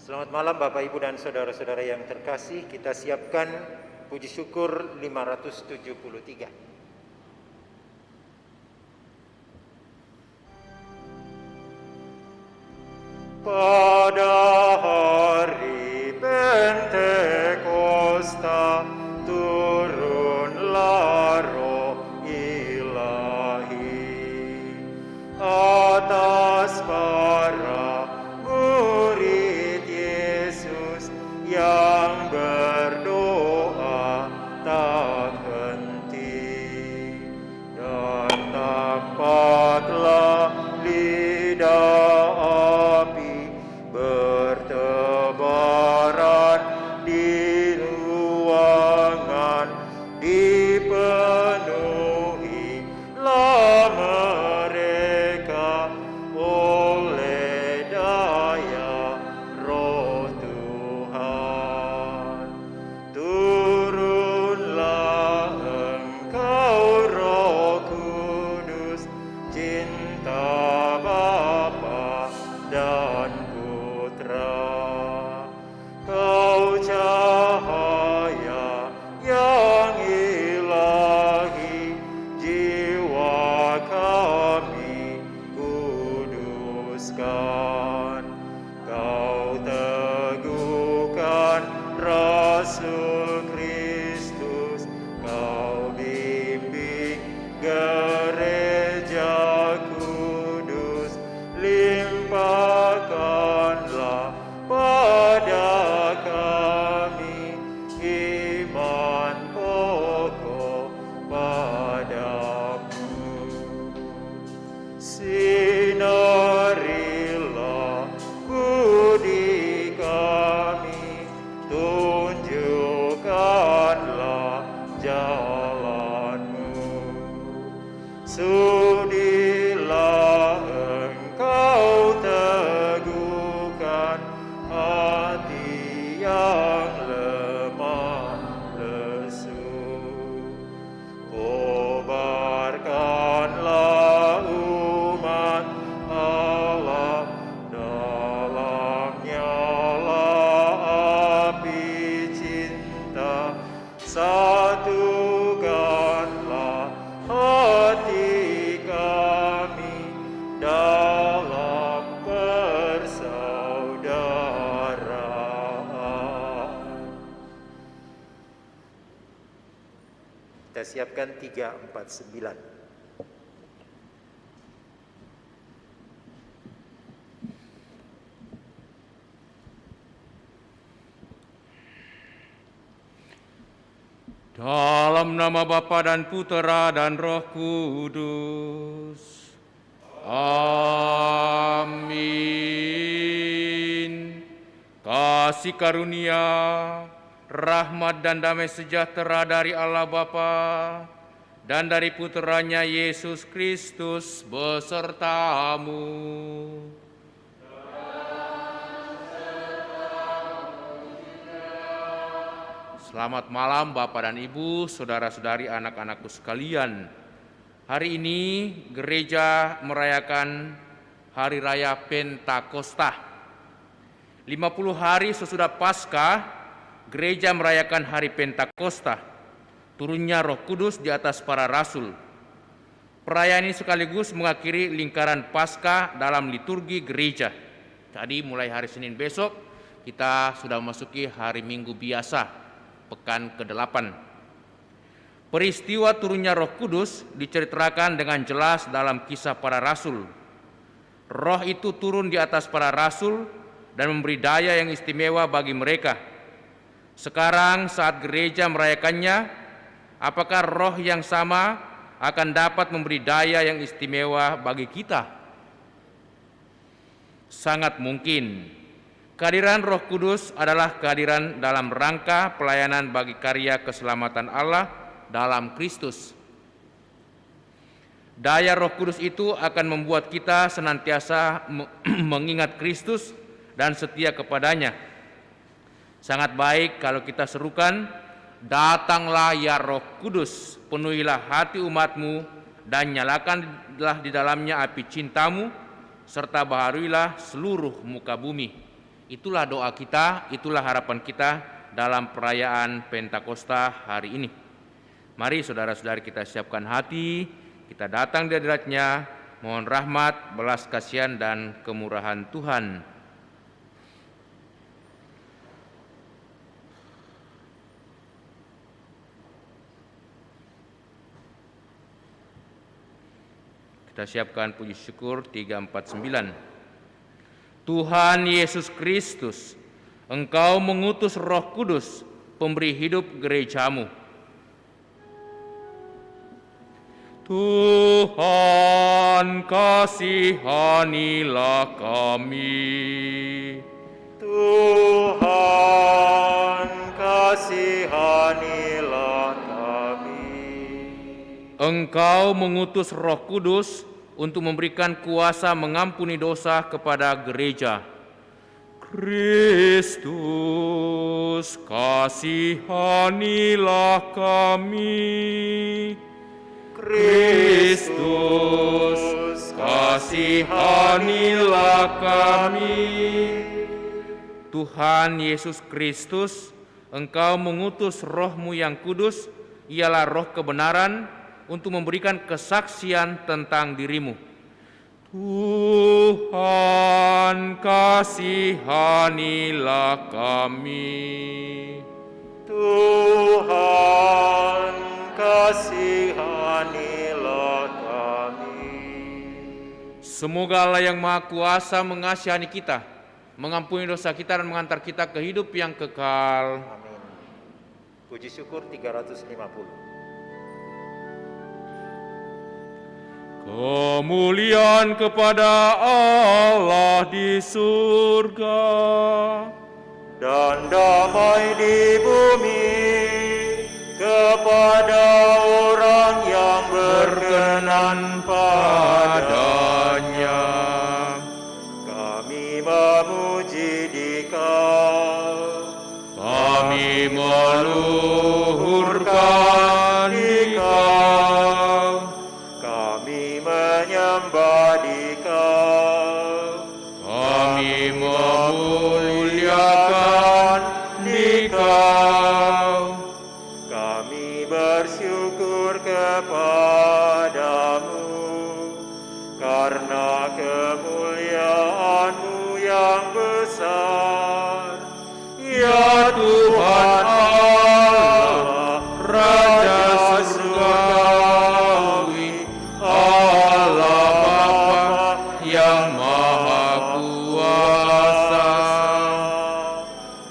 Speaker 3: Selamat malam Bapak, Ibu, dan saudara-saudara yang terkasih. Kita siapkan puji syukur 573. Pada hari Pentakosta turunlah Roh Ilahi atas para murid Yesus yang berdoa tak henti, dan tampaklah lidah api bertebaran di ruangan, dipenuhilah mereka oleh daya Roh Tuhan. Turunlah Engkau Roh Kudus, cinta Bapa dan Putra. Kau cahaya yang ilahi, jiwa kami kuduskan. Kau teguhkan Rasul Kristus, kau bimbing gereja kudus, limpahkanlah pada kami iman pokok padamu. Sinarilah budi kami, tunjukkanlah jalanmu. Sudilah Engkau teguhkan hati yang lemah lesu. Kobarkanlah umat Allah, dalamnya lah api cinta. Satukanlah hati kami dalam persaudaraan. Kita siapkan 349.
Speaker 4: Dalam nama Bapa dan Putera dan Roh Kudus. Amin. Kasih karunia, rahmat dan damai sejahtera dari Allah Bapa dan dari Puteranya Yesus Kristus besertamu. Selamat malam Bapak dan Ibu, saudara-saudari, anak-anakku sekalian. Hari ini gereja merayakan Hari Raya Pentakosta. 50 hari sesudah Paskah, gereja merayakan Hari Pentakosta, turunnya Roh Kudus di atas para rasul. Perayaan ini sekaligus mengakhiri lingkaran Paskah dalam liturgi gereja. Jadi mulai hari Senin besok kita sudah memasuki hari Minggu biasa, pekan ke-8. Peristiwa turunnya Roh Kudus diceritakan dengan jelas dalam Kisah Para Rasul. Roh itu turun di atas para rasul dan memberi daya yang istimewa bagi mereka. Sekarang saat gereja merayakannya, apakah roh yang sama akan dapat memberi daya yang istimewa bagi kita? Sangat mungkin. Kehadiran Roh Kudus adalah kehadiran dalam rangka pelayanan bagi karya keselamatan Allah dalam Kristus. Daya Roh Kudus itu akan membuat kita senantiasa mengingat Kristus dan setia kepadanya. Sangat baik kalau kita serukan, "Datanglah ya Roh Kudus, penuhilah hati umatmu dan nyalakanlah di dalamnya api cintamu, serta baharuilah seluruh muka bumi." Itulah doa kita, itulah harapan kita dalam perayaan Pentakosta hari ini. Mari saudara-saudari kita siapkan hati, kita datang di hadirat-Nya, mohon rahmat, belas kasihan dan kemurahan Tuhan. Kita siapkan puji syukur 349. Tuhan Yesus Kristus, Engkau mengutus Roh Kudus, pemberi hidup gereja-Mu. Tuhan, kasihanilah kami.
Speaker 3: Tuhan, kasihanilah kami.
Speaker 4: Engkau mengutus Roh Kudus untuk memberikan kuasa mengampuni dosa kepada gereja. Kristus, kasihanilah kami. Kristus, kasihanilah kami. Tuhan Yesus Kristus, Engkau mengutus Roh-Mu yang kudus, ialah Roh kebenaran, untuk memberikan kesaksian tentang diri-Mu. Tuhan, kasihanilah kami.
Speaker 3: Tuhan, kasihanilah kami.
Speaker 4: Semoga Allah yang Maha Kuasa mengasihani kita, mengampuni dosa kita dan mengantar kita ke hidup yang kekal.
Speaker 3: Amin. Puji syukur 350.
Speaker 4: Kemuliaan kepada Allah di surga
Speaker 3: dan damai di bumi kepada orang yang berkenan padanya. Kami memuji Dikau,
Speaker 4: kami meluhurkan Dikau,
Speaker 3: kami menyembah Dikau,
Speaker 4: kami memuliakan Dikau,
Speaker 3: kami bersyukur kepadamu karena kemuliaan-Mu yang besar, ya Tuhan Allah, Raja surgawi, Allah Bapa yang Maha Kuasa.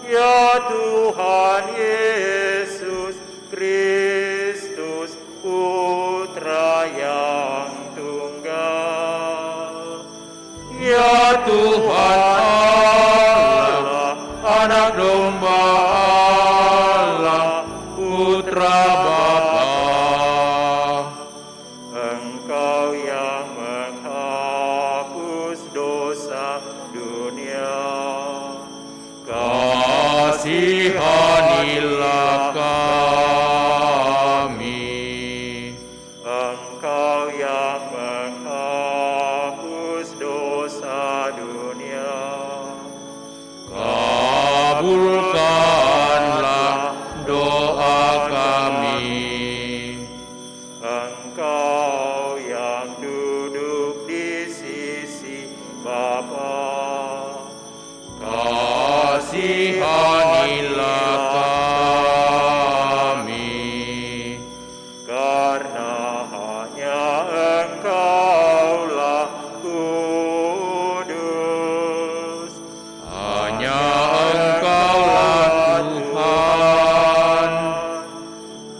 Speaker 3: Ya Tuhan Yesus Kristus, Putra yang tunggal. Ya Tuhan Allah, Anak Domba Allah, Putra Bapa. Engkau yang menghapus dosa dunia,
Speaker 4: kasihanilah kami.
Speaker 3: Engkau yang menghapus dosa dunia,
Speaker 4: Kabulkanlah doa kami.
Speaker 3: Engkau yang duduk di sisi Bapa,
Speaker 4: Kasihanilah kami.
Speaker 3: karena hanya Engkaulah kudus.
Speaker 4: Hanya Engkaulah Tuhan.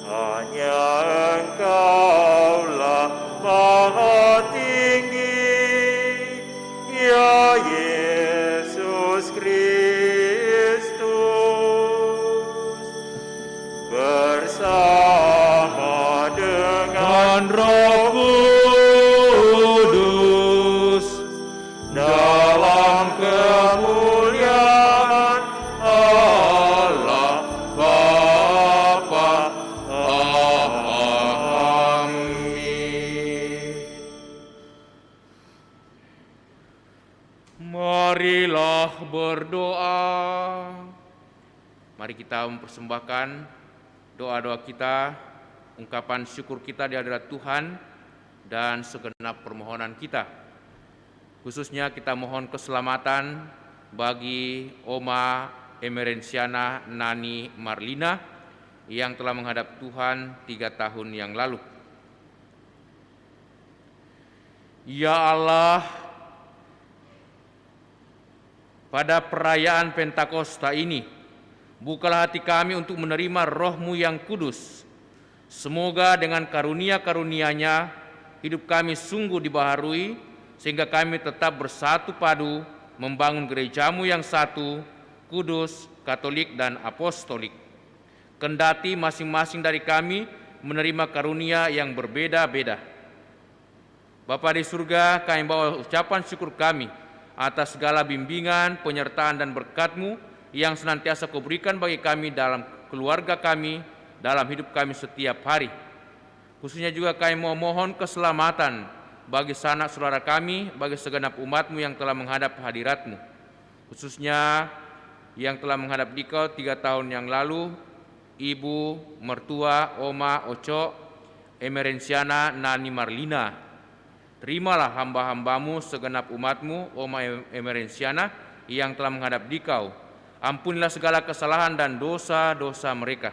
Speaker 3: Hanya Engkaulah Maha Tinggi, ya Yesus Kristus, bersama dengan Roh Kudus dalam kemuliaan Allah Bapa. Amin.
Speaker 4: Marilah berdoa. Mari kita mempersembahkan doa-doa kita, ungkapan syukur kita di hadirat Tuhan, dan segenap permohonan kita. Khususnya kita mohon keselamatan bagi Oma Emerensiana Nani Marlina yang telah menghadap Tuhan 3 tahun yang lalu. Ya Allah, pada perayaan Pentakosta ini, bukalah hati kami untuk menerima Roh-Mu yang kudus. Semoga dengan karunia-karunia-Nya hidup kami sungguh dibaharui, sehingga kami tetap bersatu padu membangun gereja-Mu yang satu, kudus, katolik, dan apostolik. Kendati masing-masing dari kami menerima karunia yang berbeda-beda. Bapa di surga, kami bawa ucapan syukur kami atas segala bimbingan, penyertaan, dan berkat-Mu yang senantiasa Kau berikan bagi kami dalam keluarga kami, dalam hidup kami setiap hari. Khususnya juga kami memohon keselamatan bagi sanak saudara kami, bagi segenap umat-Mu yang telah menghadap hadirat-Mu. Khususnya yang telah menghadap Dikau 3 tahun yang lalu, Ibu mertua Oma Oco Emerensiana Nani Marlina. Terimalah hamba-hamba-Mu, segenap umat-Mu, Oma Emerensiana yang telah menghadap Dikau. Ampunilah segala kesalahan dan dosa-dosa mereka.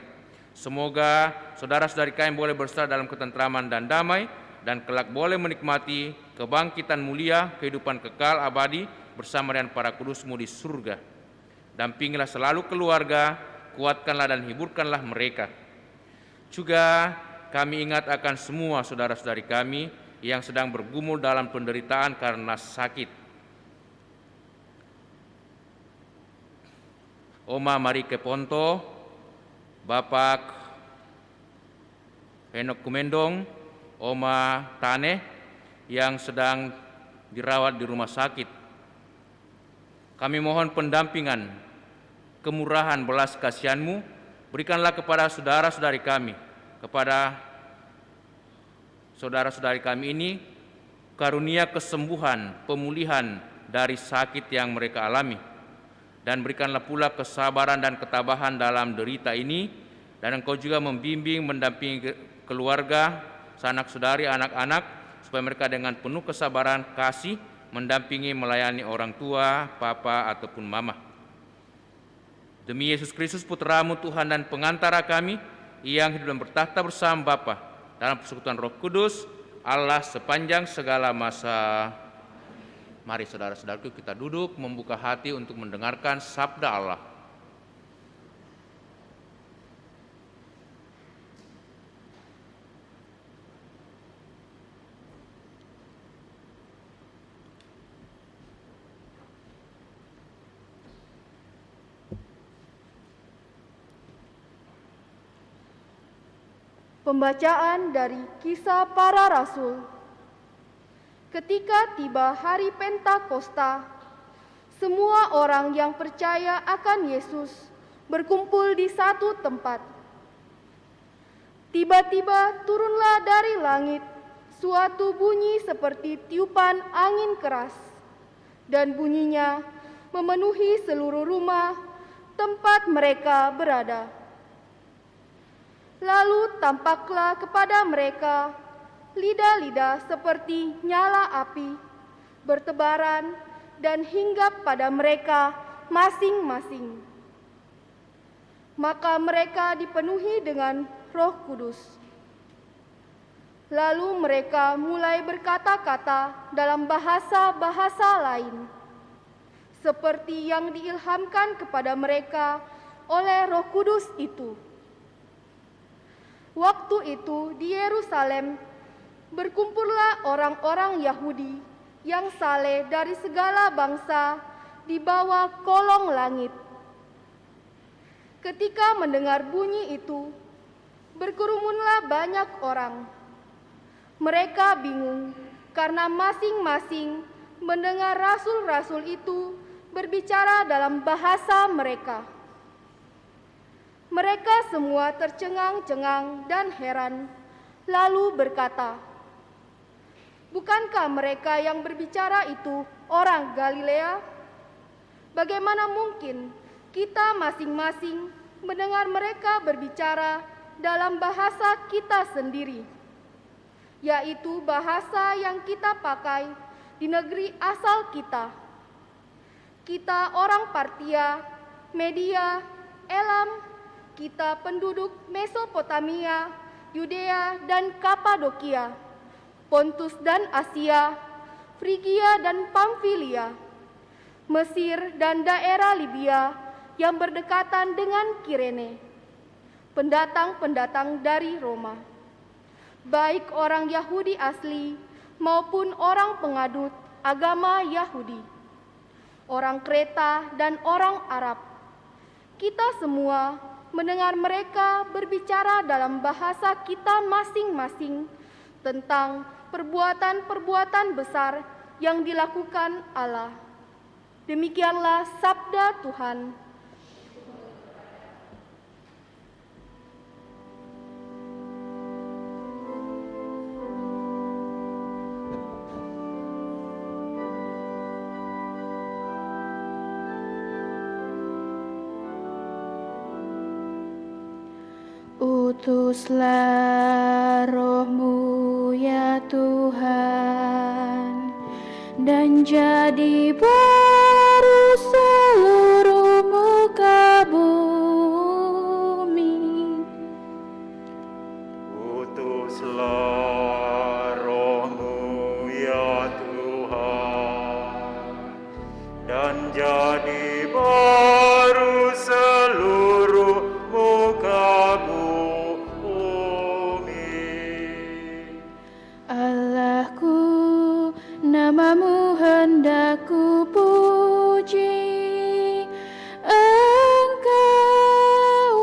Speaker 4: Semoga saudara-saudari kami boleh bersatu dalam ketentraman dan damai, dan kelak boleh menikmati kebangkitan mulia, kehidupan kekal abadi bersama dengan para kudus-Mu di surga. Dampingilah selalu keluarga, kuatkanlah dan hiburkanlah mereka. Juga kami ingat akan semua saudara-saudari kami yang sedang bergumul dalam penderitaan karena sakit. Oma Marike Ponto, Bapak Henok Kumendong, Oma Tane yang sedang dirawat di rumah sakit. Kami mohon pendampingan, kemurahan, belas kasihan-Mu, berikanlah kepada saudara-saudari kami, kepada saudara-saudari kami ini, karunia kesembuhan, pemulihan dari sakit yang mereka alami. Dan berikanlah pula kesabaran dan ketabahan dalam derita ini, dan Engkau juga membimbing, mendampingi keluarga, sanak saudari, anak-anak, supaya mereka dengan penuh kesabaran, kasih, mendampingi, melayani orang tua, papa, ataupun mama. Demi Yesus Kristus, Putra-Mu Tuhan dan pengantara kami, yang hidup dan bertahta bersama Bapa dalam persekutuan Roh Kudus, Allah sepanjang segala masa. Mari saudara-saudaraku kita duduk, membuka hati untuk mendengarkan sabda Allah.
Speaker 5: Pembacaan dari Kisah Para Rasul. Ketika tiba hari Pentakosta, semua orang yang percaya akan Yesus berkumpul di satu tempat. Tiba-tiba turunlah dari langit suatu bunyi seperti tiupan angin keras, dan bunyinya memenuhi seluruh rumah tempat mereka berada. Lalu tampaklah kepada mereka lidah-lidah seperti nyala api, bertebaran dan hinggap pada mereka masing-masing. Maka mereka dipenuhi dengan Roh Kudus. Lalu mereka mulai berkata-kata dalam bahasa-bahasa lain, seperti yang diilhamkan kepada mereka oleh Roh Kudus itu. Waktu itu di Yerusalem berkumpullah orang-orang Yahudi yang saleh dari segala bangsa di bawah kolong langit. Ketika mendengar bunyi itu, berkerumunlah banyak orang. Mereka bingung karena masing-masing mendengar rasul-rasul itu berbicara dalam bahasa mereka. Mereka semua tercengang-cengang dan heran, lalu berkata, "Bukankah mereka yang berbicara itu orang Galilea? Bagaimana mungkin kita masing-masing mendengar mereka berbicara dalam bahasa kita sendiri, yaitu bahasa yang kita pakai di negeri asal kita. Kita orang Partia, Media, Elam, kita penduduk Mesopotamia, Yudea dan Kapadokia, Pontus dan Asia, Frigia dan Pamfilia, Mesir dan daerah Libya yang berdekatan dengan Kirene, pendatang-pendatang dari Roma, baik orang Yahudi asli maupun orang pengadut agama Yahudi, orang Kreta dan orang Arab. Kita semua mendengar mereka berbicara dalam bahasa kita masing-masing tentang perbuatan-perbuatan besar yang dilakukan Allah. Demikianlah sabda Tuhan.
Speaker 1: Utuslah Roh-Mu ya Tuhan, dan jadi baru seluruh muka bumi.
Speaker 3: Utuslah Roh-Mu ya Tuhan, dan jadi baru seluruh muka bumi.
Speaker 1: Allahku, nama-Mu hendak ku puji, Engkau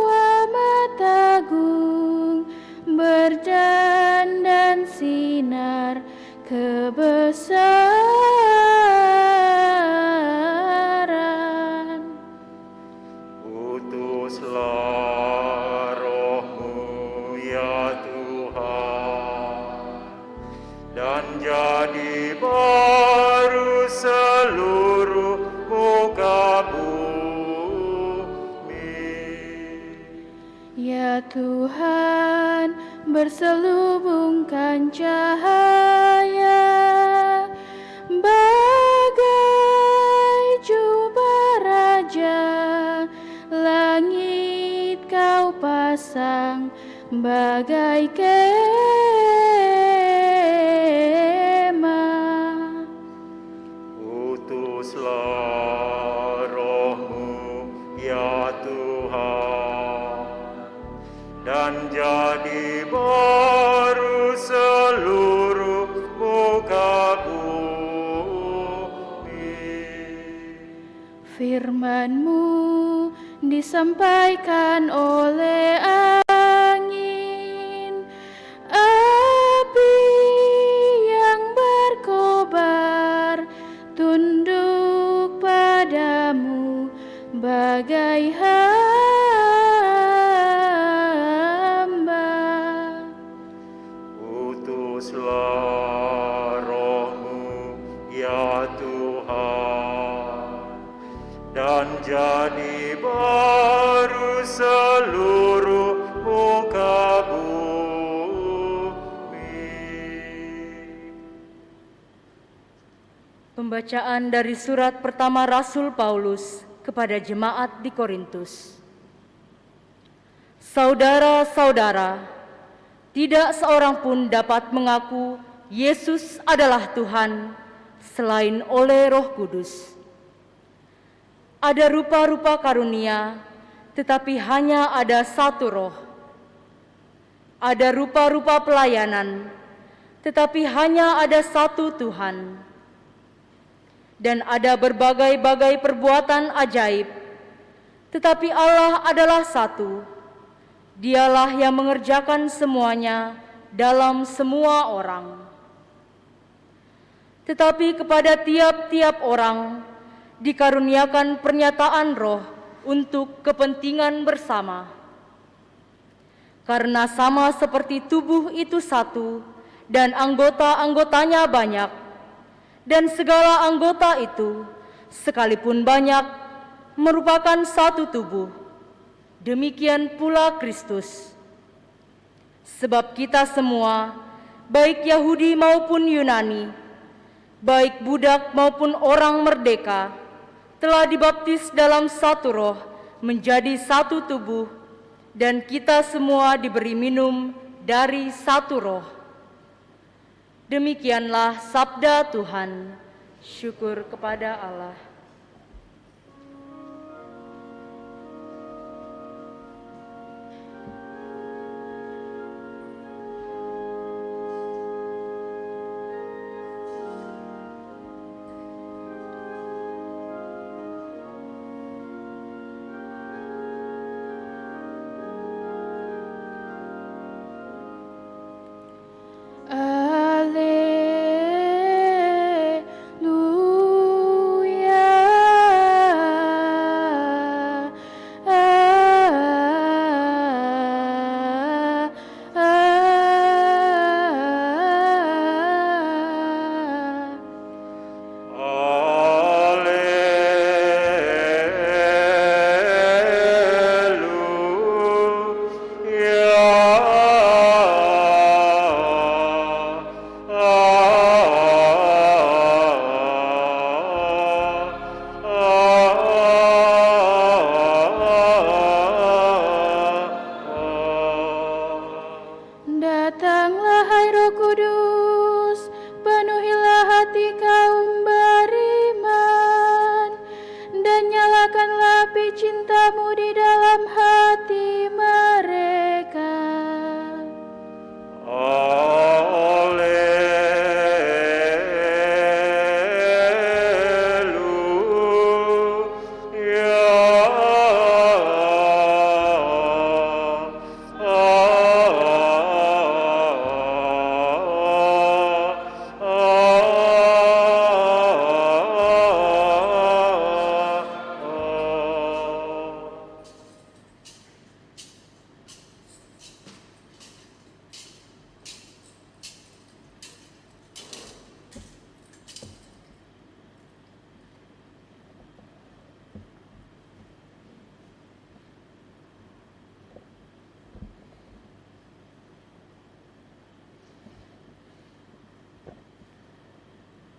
Speaker 1: amat agung, berdandan sinar kebesaran.
Speaker 3: Utuslah Roh-Mu ya Tuhan, dan jadi baru seluruh muka bumi.
Speaker 1: Ya Tuhan, berselubungkan cahaya, bagai jubah raja, langit Kau pasang bagai kemah.
Speaker 3: Utuslah Roh-Mu ya Tuhan, dan jadi baru seluruh muka bumi.
Speaker 1: Firman-Mu disampaikan oleh angin, api yang berkobar, tunduk padamu bagai hamba.
Speaker 3: Utuslah Roh-Mu ya Tuhan, dan jadi baru seluruh muka bumi.
Speaker 6: Pembacaan dari surat pertama Rasul Paulus kepada jemaat di Korintus. Saudara-saudara, tidak seorang pun dapat mengaku Yesus adalah Tuhan selain oleh Roh Kudus. Ada rupa-rupa karunia, tetapi hanya ada satu Roh. Ada rupa-rupa pelayanan, tetapi hanya ada satu Tuhan. Dan ada berbagai-bagai perbuatan ajaib, tetapi Allah adalah satu. Dialah yang mengerjakan semuanya dalam semua orang. Tetapi kepada tiap-tiap orang dikaruniakan pernyataan Roh untuk kepentingan bersama. Karena sama seperti tubuh itu satu dan anggota-anggotanya banyak, dan segala anggota itu sekalipun banyak merupakan satu tubuh. demikian pula Kristus. Sebab kita semua, baik Yahudi maupun Yunani, baik budak maupun orang merdeka, telah dibaptis dalam satu roh menjadi satu tubuh, dan kita semua diberi minum dari satu roh. Demikianlah sabda Tuhan. Syukur kepada Allah.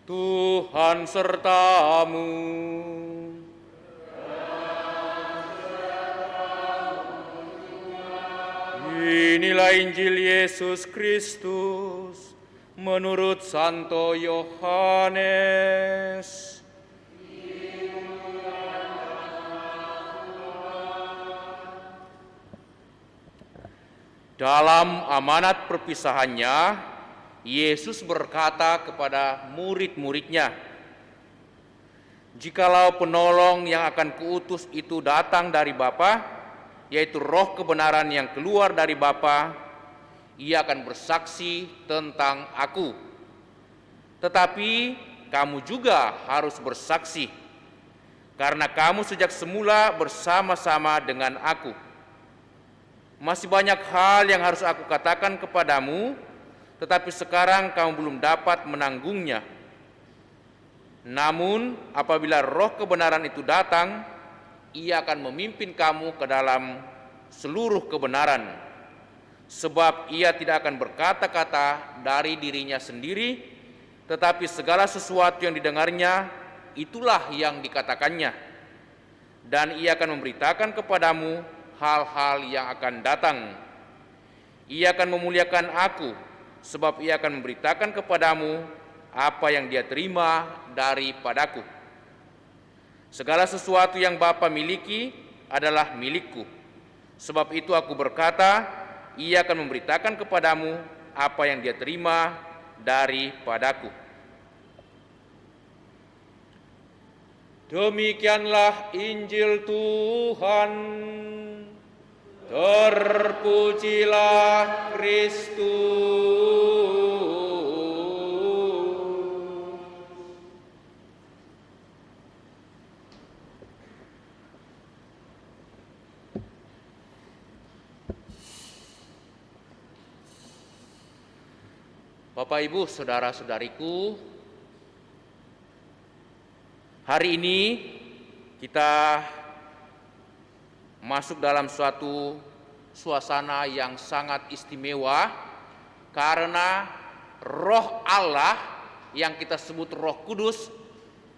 Speaker 4: Tuhan sertamu. Inilah Injil Yesus Kristus menurut Santo Yohanes. Dalam amanat perpisahannya, Yesus berkata kepada murid-muridnya, "Jikalau penolong yang akan kuutus itu datang dari Bapa, yaitu roh kebenaran yang keluar dari Bapa, ia akan bersaksi tentang aku. Tetapi kamu juga harus bersaksi, karena kamu sejak semula bersama-sama dengan aku. Masih banyak hal yang harus aku katakan kepadamu, tetapi sekarang kamu belum dapat menanggungnya. Namun apabila roh kebenaran itu datang, ia akan memimpin kamu ke dalam seluruh kebenaran. Sebab ia tidak akan berkata-kata dari dirinya sendiri, tetapi segala sesuatu yang didengarnya, itulah yang dikatakannya. Dan ia akan memberitakan kepadamu hal-hal yang akan datang. Ia akan memuliakan aku, sebab ia akan memberitakan kepadamu apa yang dia terima daripadaku. Segala sesuatu yang Bapa miliki adalah milikku. Sebab itu aku berkata, ia akan memberitakan kepadamu apa yang dia terima daripadaku." Demikianlah Injil Tuhan. Terpujilah Kristus. Bapak, Ibu, saudara-saudariku, hari ini kita masuk dalam suatu suasana yang sangat istimewa karena Roh Allah yang kita sebut Roh Kudus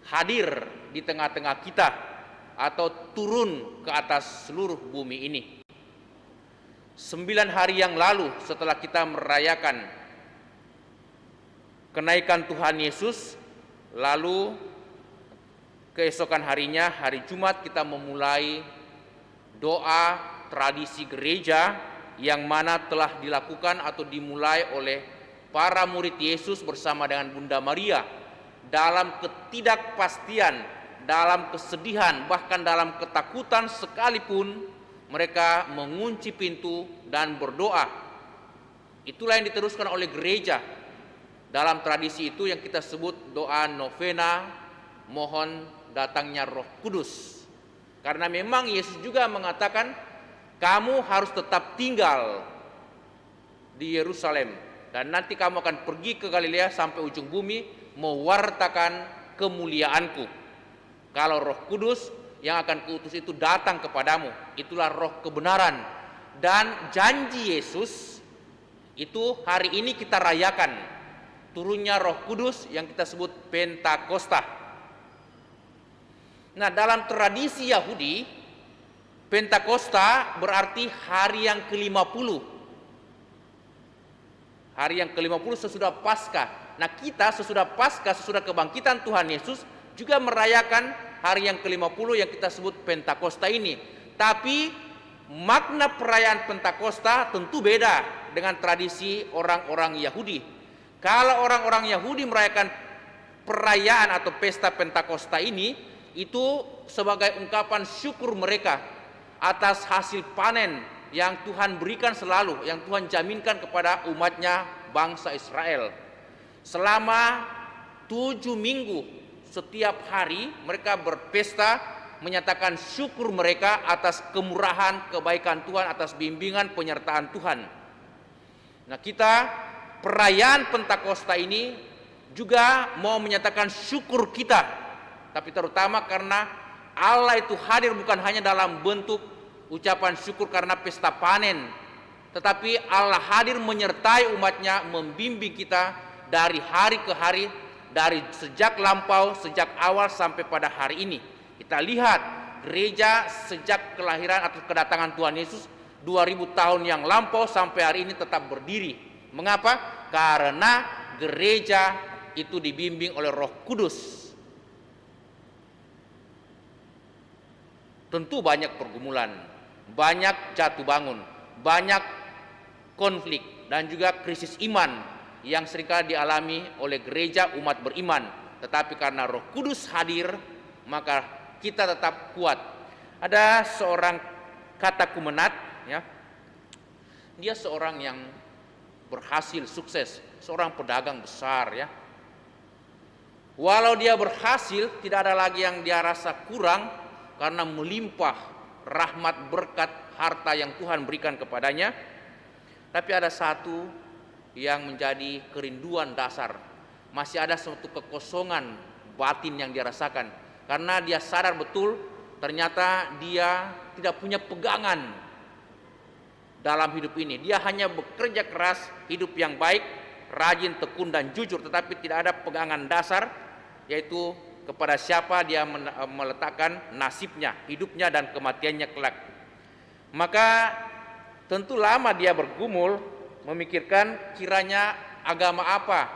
Speaker 4: hadir di tengah-tengah kita atau turun ke atas seluruh bumi ini. 9 hari yang lalu setelah kita merayakan kenaikan Tuhan Yesus, lalu keesokan harinya, hari Jumat, kita memulai doa tradisi gereja yang mana telah dilakukan atau dimulai oleh para murid Yesus bersama dengan Bunda Maria dalam ketidakpastian, dalam kesedihan, bahkan dalam ketakutan sekalipun mereka mengunci pintu dan berdoa. Itulah yang diteruskan oleh gereja. Dalam tradisi itu yang kita sebut doa novena mohon datangnya Roh Kudus. Karena memang Yesus juga mengatakan kamu harus tetap tinggal di Yerusalem dan nanti kamu akan pergi ke Galilea sampai ujung bumi mewartakan kemuliaanku. Kalau Roh Kudus yang akan kuutus itu datang kepadamu, itulah Roh kebenaran. Dan janji Yesus itu hari ini kita rayakan turunnya Roh Kudus yang kita sebut Pentakosta. Nah, dalam tradisi Yahudi, Pentakosta berarti hari yang ke-50. Hari yang ke-50 sesudah Paskah. Nah, kita sesudah Paskah, sesudah kebangkitan Tuhan Yesus juga merayakan hari yang ke-50 yang kita sebut Pentakosta ini. Tapi makna perayaan Pentakosta tentu beda dengan tradisi orang-orang Yahudi. Kalau orang-orang Yahudi merayakan perayaan atau pesta Pentakosta ini, itu sebagai ungkapan syukur mereka atas hasil panen yang Tuhan berikan selalu, yang Tuhan jaminkan kepada umatnya bangsa Israel. Selama 7 minggu setiap hari mereka berpesta menyatakan syukur mereka atas kemurahan, kebaikan Tuhan, atas bimbingan, penyertaan Tuhan. Nah, kita perayaan Pentakosta ini juga mau menyatakan syukur kita, tapi terutama karena Allah itu hadir bukan hanya dalam bentuk ucapan syukur karena pesta panen, tetapi Allah hadir menyertai umatnya, membimbing kita dari hari ke hari, dari sejak lampau, sejak awal sampai pada hari ini. Kita lihat gereja sejak kelahiran atau kedatangan Tuhan Yesus 2000 tahun yang lampau sampai hari ini tetap berdiri. Mengapa? Karena gereja itu dibimbing oleh Roh Kudus. Tentu banyak pergumulan, banyak jatuh bangun, banyak konflik dan juga krisis iman yang seringkali dialami oleh gereja umat beriman. Tetapi karena Roh Kudus hadir, maka kita tetap kuat. Ada seorang katakumenat, ya, dia seorang yang berhasil, sukses, seorang pedagang besar, ya. Walau dia berhasil, tidak ada lagi yang dia rasa kurang karena melimpah rahmat berkat harta yang Tuhan berikan kepadanya. Tapi ada satu yang menjadi kerinduan dasar. Masih ada suatu kekosongan batin yang dia rasakan. Karena dia sadar betul ternyata dia tidak punya pegangan dalam hidup ini. Dia hanya bekerja keras, hidup yang baik, rajin, tekun dan jujur, tetapi tidak ada pegangan dasar, yaitu kepada siapa dia meletakkan nasibnya, hidupnya dan kematiannya kelak. Maka tentu lama dia bergumul memikirkan kiranya agama apa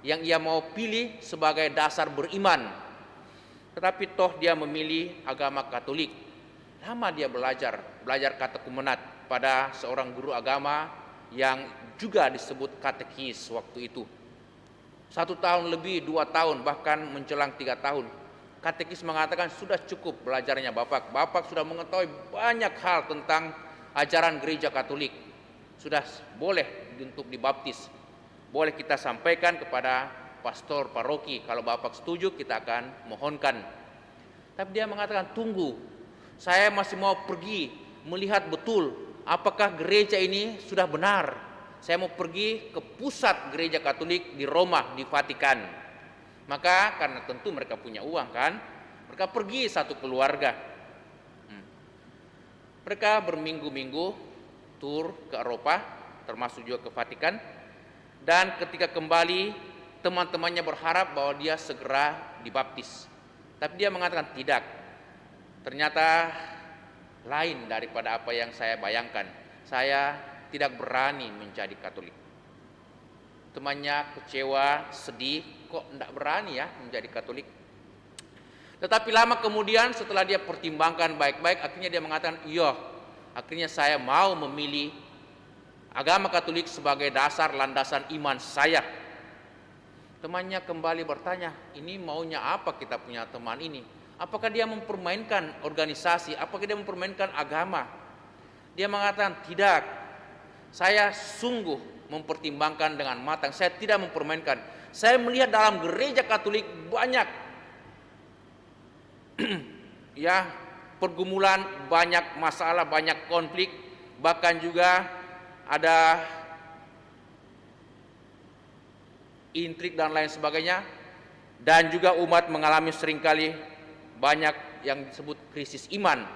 Speaker 4: yang ia mau pilih sebagai dasar beriman. Tetapi toh dia memilih agama Katolik. Lama dia belajar katekumenat pada seorang guru agama yang juga disebut katekis waktu itu. 1 tahun lebih, 2 tahun, bahkan menjelang 3 tahun. Katekis mengatakan sudah cukup belajarnya Bapak. Bapak sudah mengetahui banyak hal tentang ajaran gereja Katolik. Sudah boleh untuk dibaptis. Boleh kita sampaikan kepada pastor paroki. Kalau Bapak setuju kita akan mohonkan. Tapi dia mengatakan tunggu. Saya masih mau pergi melihat betul apakah gereja ini sudah benar. Saya mau pergi ke pusat gereja Katolik di Roma, di Vatikan. Maka karena tentu mereka punya uang kan, mereka pergi satu keluarga. Mereka berminggu-minggu tur ke Eropa, termasuk juga ke Vatikan, dan ketika kembali teman-temannya berharap bahwa dia segera dibaptis. Tapi dia mengatakan tidak, ternyata lain daripada apa yang saya bayangkan. Saya tidak berani menjadi Katolik. Temannya kecewa, sedih, kok tidak berani ya menjadi Katolik. Tetapi lama kemudian setelah dia pertimbangkan baik-baik, akhirnya dia mengatakan, iya, akhirnya saya mau memilih agama Katolik sebagai dasar landasan iman saya. Temannya kembali bertanya, ini maunya apa kita punya teman ini? Apakah dia mempermainkan organisasi? Apakah dia mempermainkan agama? Dia mengatakan, tidak, saya sungguh mempertimbangkan dengan matang. Saya tidak mempermainkan. Saya melihat dalam gereja Katolik banyak ya pergumulan, banyak masalah, banyak konflik, bahkan juga ada intrik dan lain sebagainya, dan juga umat mengalami seringkali banyak yang disebut krisis iman.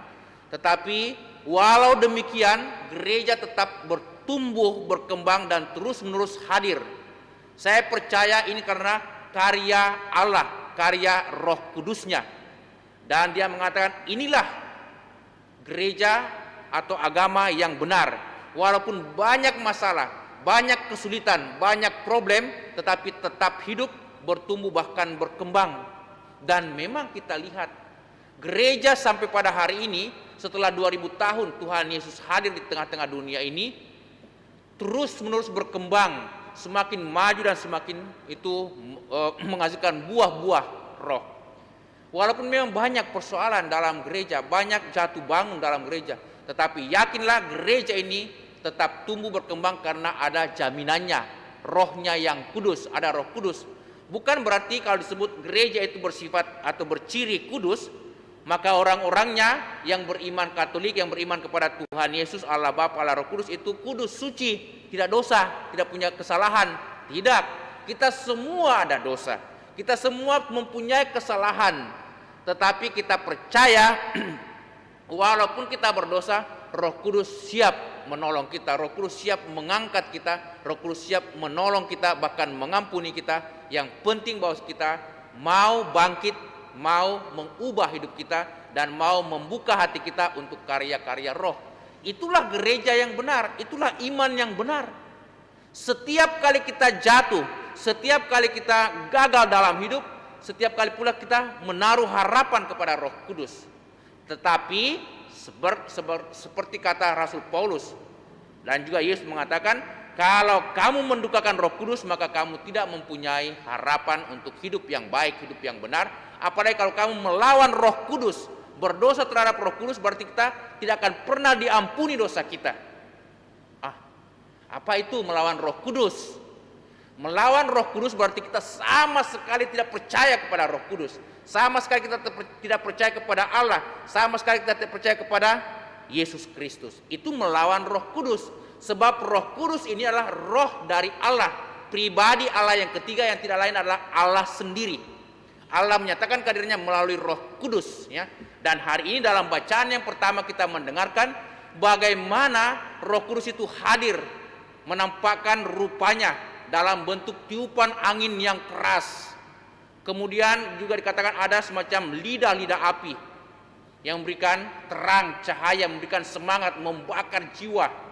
Speaker 4: Tetapi walau demikian, gereja tetap bertumbuh, berkembang, dan terus-menerus hadir. Saya percaya ini karena karya Allah, karya Roh Kudusnya. Dan dia mengatakan, inilah gereja atau agama yang benar. Walaupun banyak masalah, banyak kesulitan, banyak problem, tetapi tetap hidup, bertumbuh, bahkan berkembang. Dan memang kita lihat, gereja sampai pada hari ini, setelah 2000 tahun Tuhan Yesus hadir di tengah-tengah dunia ini, terus-menerus berkembang, semakin maju dan semakin itu menghasilkan buah-buah roh. Walaupun memang banyak persoalan dalam gereja, banyak jatuh bangun dalam gereja, tetapi yakinlah gereja ini tetap tumbuh berkembang karena ada jaminannya, rohnya yang kudus, ada Roh Kudus. Bukan berarti kalau disebut gereja itu bersifat atau berciri kudus, maka orang-orangnya yang beriman Katolik, yang beriman kepada Tuhan Yesus, Allah Bapa, Allah Roh Kudus itu kudus, suci, tidak dosa, tidak punya kesalahan. Tidak, kita semua ada dosa, kita semua mempunyai kesalahan. Tetapi kita percaya walaupun kita berdosa, Roh Kudus siap menolong kita, Roh Kudus siap mengangkat kita, Roh Kudus siap menolong kita, bahkan mengampuni kita. Yang penting bahwa kita mau bangkit, mau mengubah hidup kita, dan mau membuka hati kita untuk karya-karya roh. Itulah gereja yang benar, itulah iman yang benar. Setiap kali kita jatuh, setiap kali kita gagal dalam hidup, setiap kali pula kita menaruh harapan kepada Roh Kudus. Tetapi seperti kata Rasul Paulus, dan juga Yesus mengatakan, kalau kamu mendukakan Roh Kudus, maka kamu tidak mempunyai harapan untuk hidup yang baik, hidup yang benar. Apalagi kalau kamu melawan Roh Kudus, berdosa terhadap Roh Kudus, berarti kita tidak akan pernah diampuni dosa kita. Apa itu melawan Roh Kudus? Melawan Roh Kudus berarti kita sama sekali tidak percaya kepada Roh Kudus, sama sekali kita tidak percaya kepada Allah, sama sekali kita tidak percaya kepada Yesus Kristus. Itu melawan Roh Kudus. Sebab Roh Kudus ini adalah roh dari Allah, pribadi Allah yang ketiga, yang tidak lain adalah Allah sendiri. Allah menyatakan kehadirannya melalui Roh Kudus, ya. Dan hari ini dalam bacaan yang pertama kita mendengarkan bagaimana Roh Kudus itu hadir, menampakkan rupanya dalam bentuk tiupan angin yang keras. Kemudian juga dikatakan ada semacam lidah-lidah api yang memberikan terang, cahaya, memberikan semangat, membakar jiwa.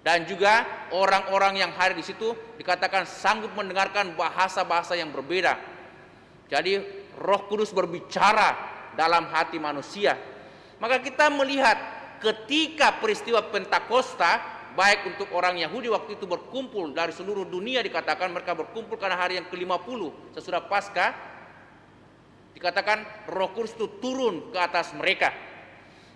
Speaker 4: Dan juga orang-orang yang hadir di situ dikatakan sanggup mendengarkan bahasa-bahasa yang berbeda. Jadi Roh Kudus berbicara dalam hati manusia. Maka kita melihat ketika peristiwa Pentakosta, baik untuk orang Yahudi waktu itu berkumpul dari seluruh dunia, dikatakan mereka berkumpul karena hari yang ke-50 sesudah Paskah, dikatakan Roh Kudus itu turun ke atas mereka.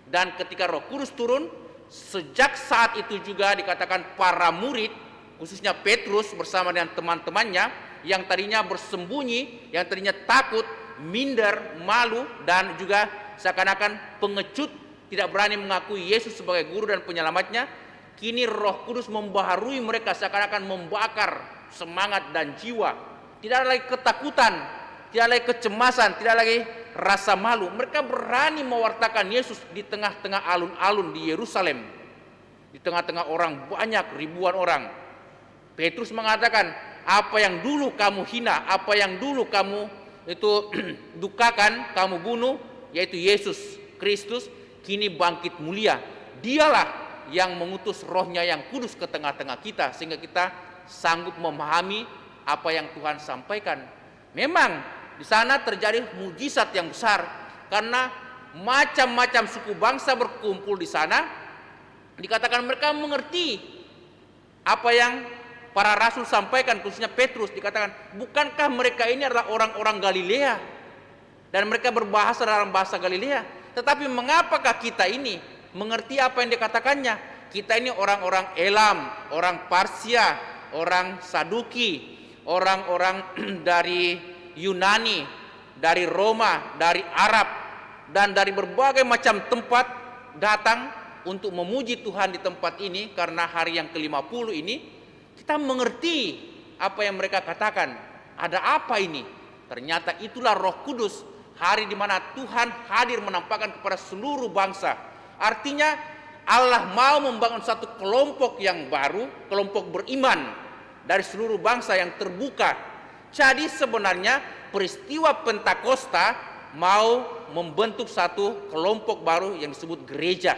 Speaker 4: Dan ketika Roh Kudus turun, sejak saat itu juga dikatakan para murid, khususnya Petrus bersama dengan teman-temannya yang tadinya bersembunyi, yang tadinya takut, minder, malu, dan juga seakan-akan pengecut, tidak berani mengakui Yesus sebagai guru dan penyelamatnya, kini Roh Kudus membaharui mereka, seakan-akan membakar semangat dan jiwa. Tidak ada lagi ketakutan, tidak lagi kecemasan, tidak lagi rasa malu. Mereka berani mewartakan Yesus di tengah-tengah alun-alun di Yerusalem. Di tengah-tengah orang banyak, ribuan orang. Petrus mengatakan, apa yang dulu kamu hina, apa yang dulu kamu itu dukakan, kamu bunuh, yaitu Yesus Kristus, kini bangkit mulia. Dialah yang mengutus rohnya yang kudus ke tengah-tengah kita, sehingga kita sanggup memahami apa yang Tuhan sampaikan. Memang di sana terjadi mujizat yang besar, karena macam-macam suku bangsa berkumpul di sana. Dikatakan mereka mengerti apa yang para rasul sampaikan, khususnya Petrus. Dikatakan, bukankah mereka ini adalah orang-orang Galilea dan mereka berbahasa dalam bahasa Galilea? Tetapi mengapakah kita ini mengerti apa yang dikatakannya? Kita ini orang-orang Elam, orang Parsia, orang Saduki, orang-orang dari Yunani, dari Roma, dari Arab, dan dari berbagai macam tempat datang untuk memuji Tuhan di tempat ini. Karena hari yang ke-50 ini kita mengerti apa yang mereka katakan. Ada apa ini? Ternyata itulah Roh Kudus, hari di mana Tuhan hadir menampakkan kepada seluruh bangsa. Artinya Allah mau membangun satu kelompok yang baru, kelompok beriman dari seluruh bangsa yang terbuka. Jadi sebenarnya peristiwa Pentakosta mau membentuk satu kelompok baru yang disebut gereja.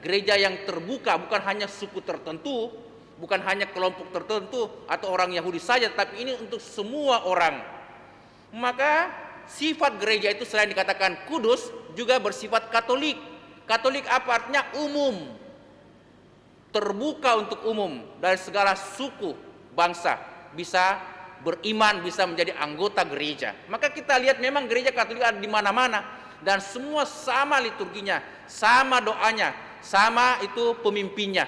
Speaker 4: Gereja yang terbuka, bukan hanya suku tertentu, bukan hanya kelompok tertentu atau orang Yahudi saja, tapi ini untuk semua orang. Maka sifat gereja itu selain dikatakan kudus, juga bersifat Katolik. Katolik apa artinya? Umum. Terbuka untuk umum, dari segala suku, bangsa bisa beriman, bisa menjadi anggota gereja. Maka kita lihat memang gereja Katolik ada di mana-mana, dan semua sama liturginya, sama doanya, sama itu pemimpinnya.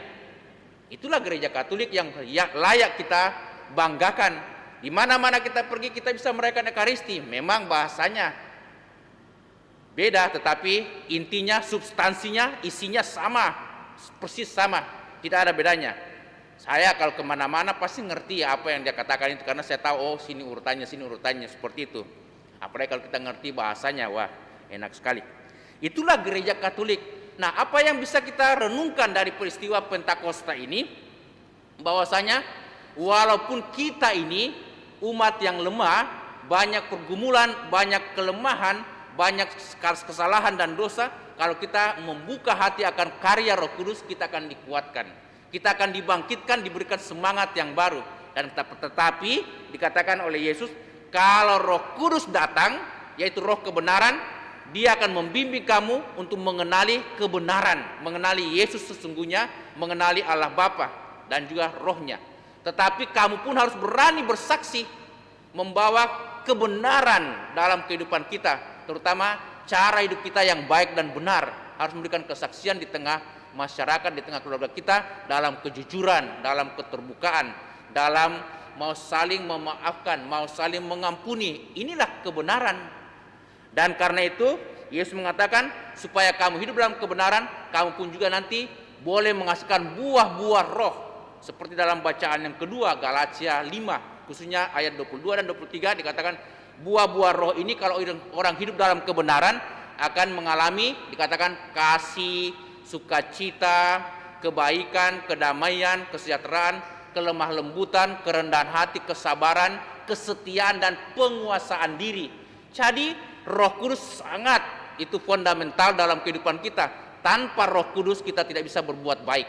Speaker 4: Itulah gereja Katolik yang layak kita banggakan. Di mana-mana kita pergi kita bisa merayakan Ekaristi. Memang bahasanya beda, tetapi intinya, substansinya, isinya sama, persis sama, tidak ada bedanya. Saya kalau kemana-mana pasti ngerti apa yang dia katakan itu, karena saya tahu, oh sini urutannya, seperti itu. Apalagi kalau kita ngerti bahasanya, wah enak sekali. Itulah gereja Katolik. Nah, apa yang bisa kita renungkan dari peristiwa Pentakosta ini? Bahwasanya walaupun kita ini umat yang lemah, banyak pergumulan, banyak kelemahan, banyak kesalahan dan dosa, kalau kita membuka hati akan karya Roh Kudus, kita akan dikuatkan. Kita akan dibangkitkan, diberikan semangat yang baru. Dan tetapi dikatakan oleh Yesus, kalau Roh Kudus datang, yaitu Roh kebenaran, Dia akan membimbing kamu untuk mengenali kebenaran, mengenali Yesus sesungguhnya, mengenali Allah Bapa dan juga Rohnya. Tetapi kamu pun harus berani bersaksi, membawa kebenaran dalam kehidupan kita, terutama cara hidup kita yang baik dan benar. Harus memberikan kesaksian di tengah masyarakat, di tengah keluarga kita, dalam kejujuran, dalam keterbukaan, dalam mau saling memaafkan, mau saling mengampuni. Inilah kebenaran. Dan karena itu Yesus mengatakan, supaya kamu hidup dalam kebenaran, kamu pun juga nanti boleh menghasilkan buah-buah roh. Seperti dalam bacaan yang kedua, Galatia 5, khususnya ayat 22 dan 23 dikatakan, buah-buah roh ini kalau orang hidup dalam kebenaran akan mengalami, dikatakan kasih, sukacita, kebaikan, kedamaian, kesejahteraan, kelemah lembutan, kerendahan hati, kesabaran, kesetiaan, dan penguasaan diri. Jadi Roh Kudus sangat itu fundamental dalam kehidupan kita. Tanpa Roh Kudus kita tidak bisa berbuat baik.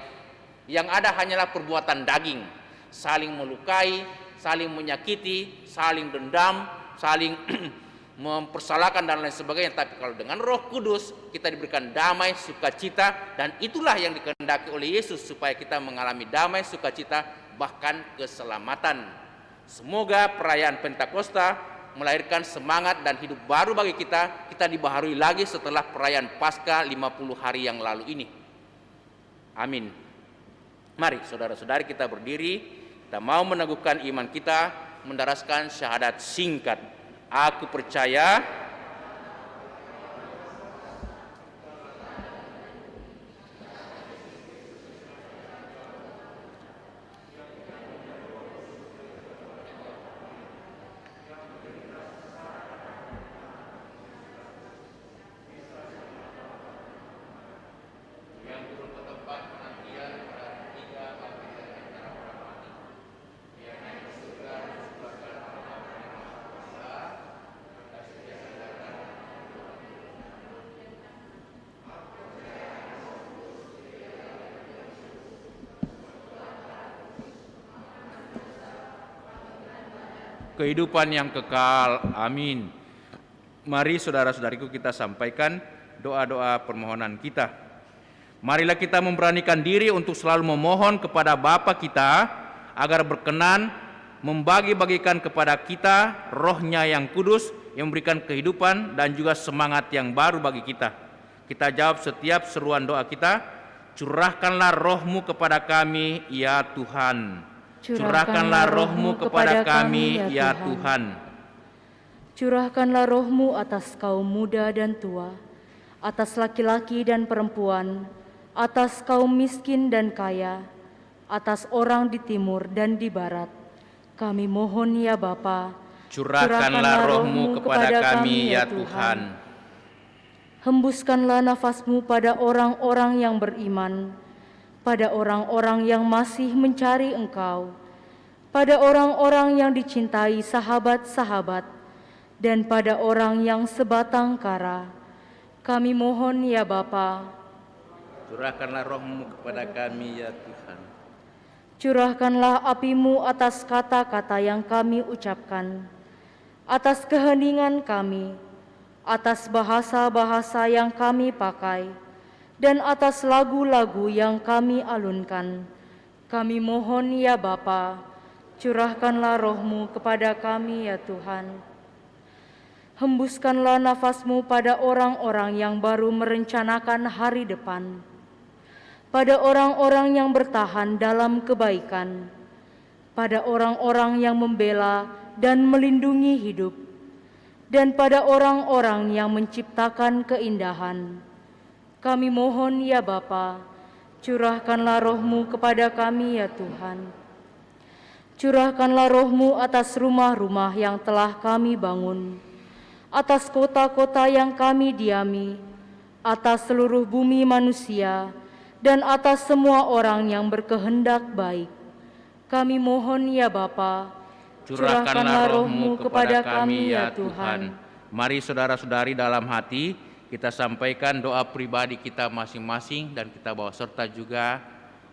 Speaker 4: Yang ada hanyalah perbuatan daging, saling melukai, saling menyakiti, saling dendam, saling mempersalahkan dan lain sebagainya. Tapi kalau dengan Roh Kudus kita diberikan damai, sukacita, dan itulah yang dikehendaki oleh Yesus, supaya kita mengalami damai, sukacita, bahkan keselamatan. Semoga perayaan Pentakosta melahirkan semangat dan hidup baru bagi kita. Kita dibaharui lagi setelah perayaan Paskah 50 hari yang lalu ini. Amin. Mari saudara-saudari kita berdiri, kita mau meneguhkan iman kita, mendaraskan syahadat singkat. Aku percaya kehidupan yang kekal. Amin. Mari saudara-saudariku kita sampaikan doa-doa permohonan kita. Marilah kita memberanikan diri untuk selalu memohon kepada Bapa kita agar berkenan membagi-bagikan kepada kita roh-Nya yang kudus yang memberikan kehidupan dan juga semangat yang baru bagi kita. Kita jawab setiap seruan doa kita. Curahkanlah roh-Mu kepada kami, ya Tuhan. Curahkanlah roh-Mu kepada kami, ya Tuhan.
Speaker 6: Curahkanlah roh-Mu atas kaum muda dan tua, atas laki-laki dan perempuan, atas kaum miskin dan kaya, atas orang di timur dan di barat. Kami mohon ya Bapa,
Speaker 4: curahkanlah roh-Mu kepada kami ya Tuhan.
Speaker 6: Hembuskanlah nafas-Mu pada orang-orang yang beriman, pada orang-orang yang masih mencari Engkau, pada orang-orang yang dicintai sahabat-sahabat, dan pada orang yang sebatang kara. Kami mohon ya Bapa,
Speaker 4: curahkanlah roh-Mu kepada kami ya Tuhan.
Speaker 6: Curahkanlah api-Mu atas kata-kata yang kami ucapkan, atas keheningan kami, atas bahasa-bahasa yang kami pakai, dan atas lagu-lagu yang kami alunkan. Kami mohon ya Bapa, curahkanlah roh-Mu kepada kami ya Tuhan. Hembuskanlah nafas-Mu pada orang-orang yang baru merencanakan hari depan, pada orang-orang yang bertahan dalam kebaikan, pada orang-orang yang membela dan melindungi hidup, dan pada orang-orang yang menciptakan keindahan. Kami mohon ya Bapa, curahkanlah roh-Mu kepada kami ya Tuhan. Curahkanlah roh-Mu atas rumah-rumah yang telah kami bangun, atas kota-kota yang kami diami, atas seluruh bumi manusia, dan atas semua orang yang berkehendak baik. Kami mohon ya Bapa, curahkanlah roh-Mu kepada kami ya Tuhan.
Speaker 4: Mari saudara-saudari dalam hati kita sampaikan doa pribadi kita masing-masing dan kita bawa serta juga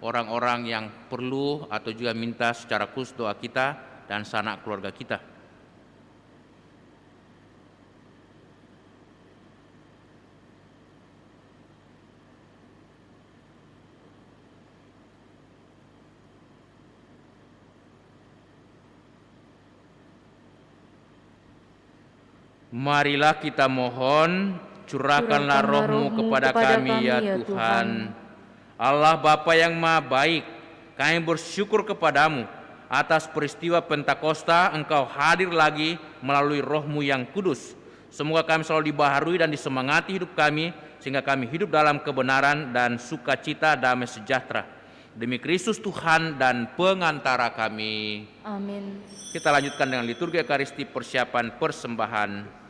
Speaker 4: orang-orang yang perlu atau juga minta secara khusus doa kita dan sanak keluarga kita. Marilah kita mohon, curahkanlah roh-Mu kepada kami ya Tuhan. Allah Bapa yang Maha Baik, kami bersyukur kepadamu atas peristiwa Pentakosta. Engkau hadir lagi melalui roh-Mu yang kudus. Semoga kami selalu dibaharui dan disemangati hidup kami, sehingga kami hidup dalam kebenaran dan sukacita damai sejahtera. Demi Kristus Tuhan dan pengantara kami.
Speaker 6: Amin.
Speaker 4: Kita lanjutkan dengan liturgi Ekaristi persiapan persembahan.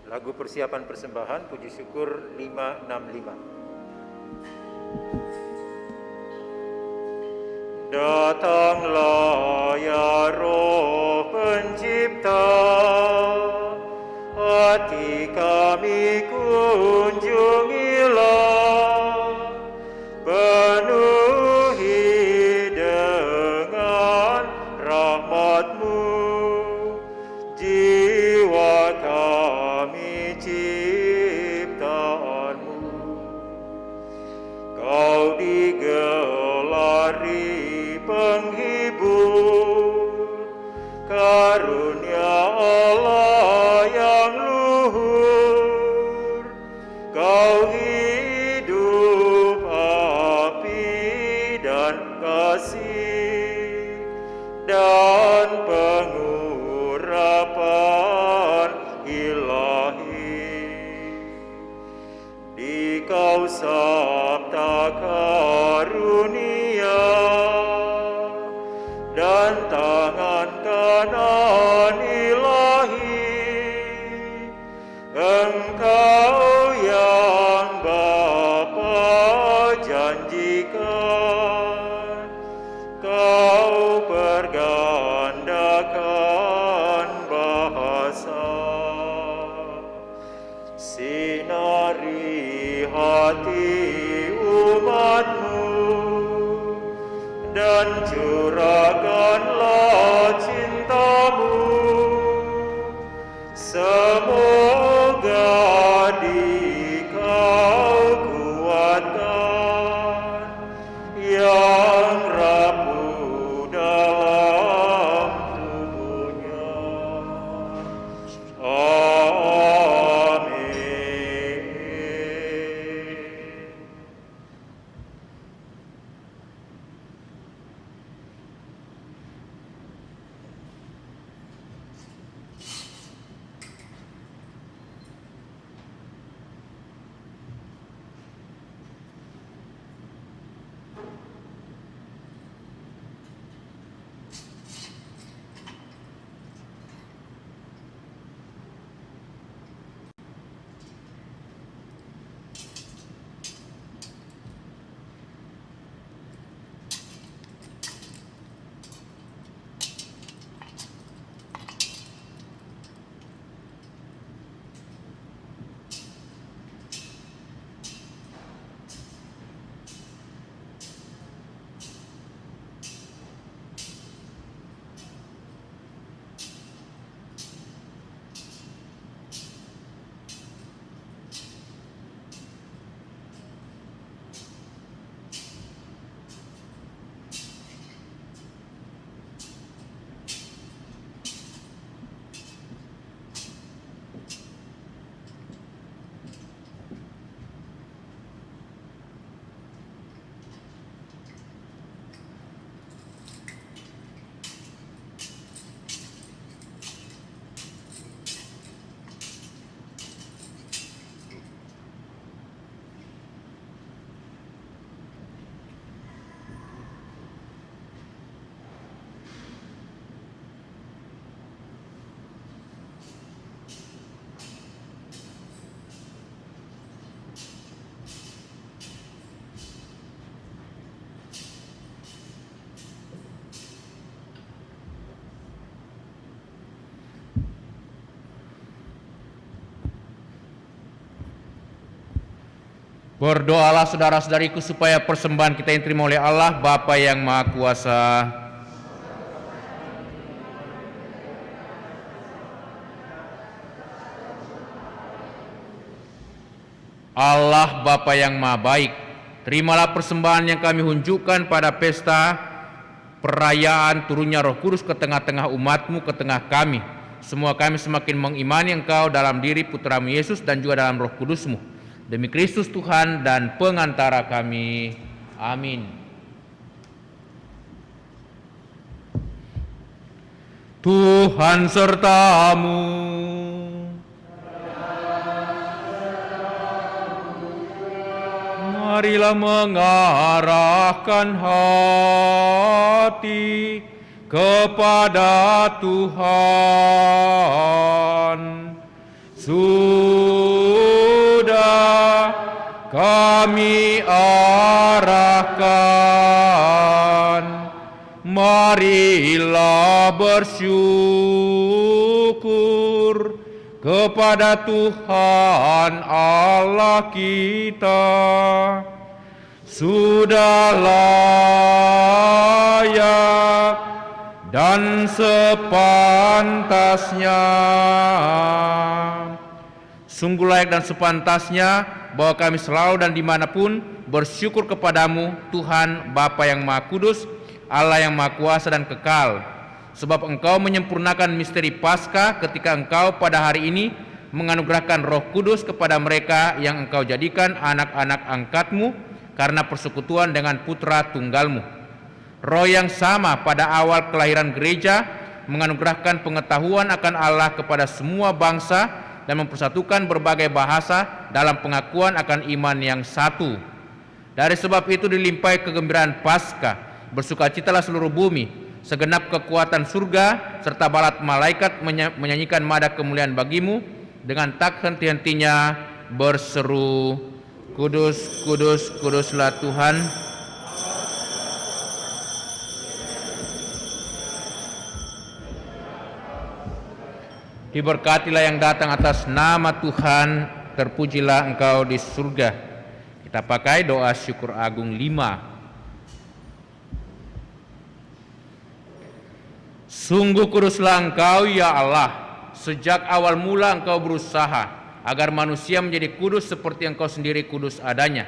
Speaker 3: Lagu persiapan persembahan puji syukur 565. Datanglah ya Roh Pencipta, hati kami kunjungilah, penuhi dengan rahmat-Mu jiwa kami ciptaan-Mu. Kau digelari penghibur, karunia Allah yang luhur. Kau hidup, api dan kasih, dan pengurapan ilahi. Di Kau sabda karunia, dan tangan kanan ilahi. Engkau yang Bapa janjikan, Kau pergandakan bahasa. Sinari hati umat-Mu dan curahkanlah cinta-Mu. Semoga Dikau kuatkan yang rapuh dalam tubuhnya. Amin.
Speaker 4: Berdoalah saudara-saudariku supaya persembahan kita yang diterima oleh Allah Bapa yang Maha Kuasa, Allah Bapa yang Maha Baik, terimalah persembahan yang kami unjukkan pada pesta perayaan turunnya Roh Kudus ke tengah-tengah umat-Mu, ke tengah kami. Semua kami semakin mengimani Engkau dalam diri Putra-Mu Yesus dan juga dalam Roh Kudus-Mu. Demi Kristus Tuhan dan pengantara kami. Amin. Tuhan serta-Mu. Marilah mengarahkan hati kepada Tuhan. Sudah kami arahkan, marilah bersyukur kepada Tuhan Allah kita. Sudah layak dan sepantasnya, sungguh layak dan sepantasnya bahwa kami selalu dan dimanapun bersyukur kepadamu, Tuhan Bapa yang Maha Kudus, Allah yang Maha Kuasa dan kekal. Sebab Engkau menyempurnakan misteri Paskah ketika Engkau pada hari ini menganugerahkan Roh Kudus kepada mereka yang Engkau jadikan anak-anak angkat-Mu karena persekutuan dengan Putra Tunggal-Mu. Roh yang sama pada awal kelahiran gereja menganugerahkan pengetahuan akan Allah kepada semua bangsa dan mempersatukan berbagai bahasa dalam pengakuan akan iman yang satu. Dari sebab itu dilimpahi kegembiraan Paskah, bersukacitalah seluruh bumi, segenap kekuatan surga serta balat malaikat menyanyikan mada kemuliaan bagimu dengan tak henti-hentinya berseru, Kudus, kudus, kuduslah Tuhan. Diberkatilah yang datang atas nama Tuhan, terpujilah Engkau di surga. Kita pakai doa syukur agung 5. Sungguh kuduslah Engkau ya Allah, sejak awal mula Engkau berusaha agar manusia menjadi kudus seperti Engkau sendiri kudus adanya.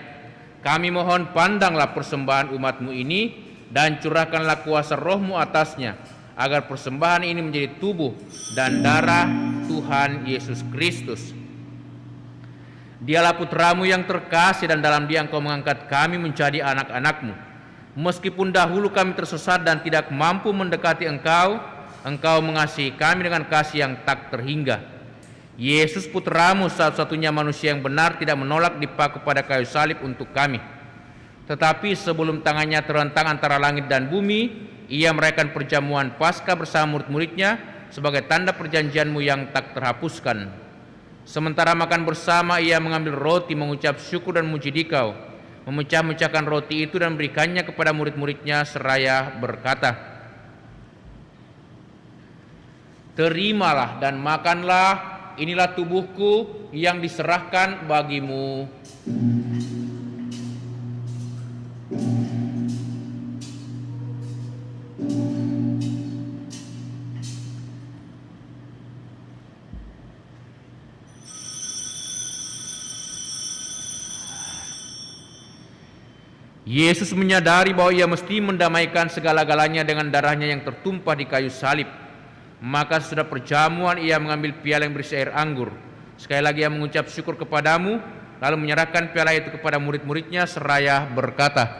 Speaker 4: Kami mohon pandanglah persembahan umat-Mu ini dan curahkanlah kuasa Roh-Mu atasnya, agar persembahan ini menjadi tubuh dan darah Tuhan Yesus Kristus. Dialah putra-Mu yang terkasih dan dalam Dia Engkau mengangkat kami menjadi anak-anak-Mu. Meskipun dahulu kami tersesat dan tidak mampu mendekati Engkau, Engkau mengasihi kami dengan kasih yang tak terhingga. Yesus putra-Mu satu-satunya manusia yang benar tidak menolak dipaku pada kayu salib untuk kami. Tetapi sebelum tangannya terentang antara langit dan bumi, Ia merayakan perjamuan Paskah bersama murid-muridnya sebagai tanda perjanjian-Mu yang tak terhapuskan. Sementara makan bersama, Ia mengambil roti, mengucap syukur dan memuji Dikau, memecah-mecahkan roti itu dan memberikannya kepada murid-muridnya seraya berkata, "Terimalah dan makanlah, inilah tubuhku yang diserahkan bagimu." Yesus menyadari bahwa Ia mesti mendamaikan segala-galanya dengan darahnya yang tertumpah di kayu salib. Maka sesudah perjamuan Ia mengambil piala yang berisi air anggur. Sekali lagi Ia mengucap syukur kepadamu, lalu menyerahkan piala itu kepada murid-muridnya seraya berkata,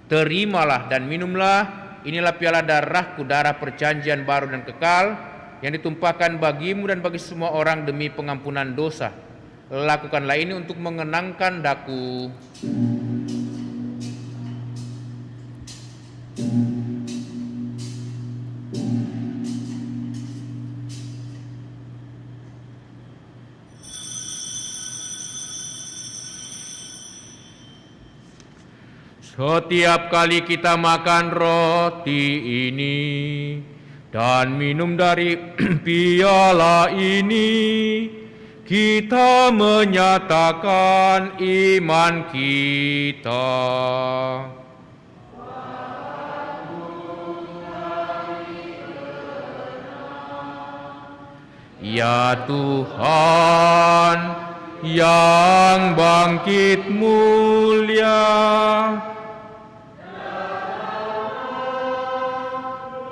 Speaker 4: "Terimalah dan minumlah, inilah piala darahku, darah perjanjian baru dan kekal, yang ditumpahkan bagimu dan bagi semua orang demi pengampunan dosa. Lakukanlah ini untuk mengenangkan daku." Setiap kali kita makan roti ini dan minum dari piala ini, kita menyatakan iman kita. Ya Tuhan yang bangkit mulia,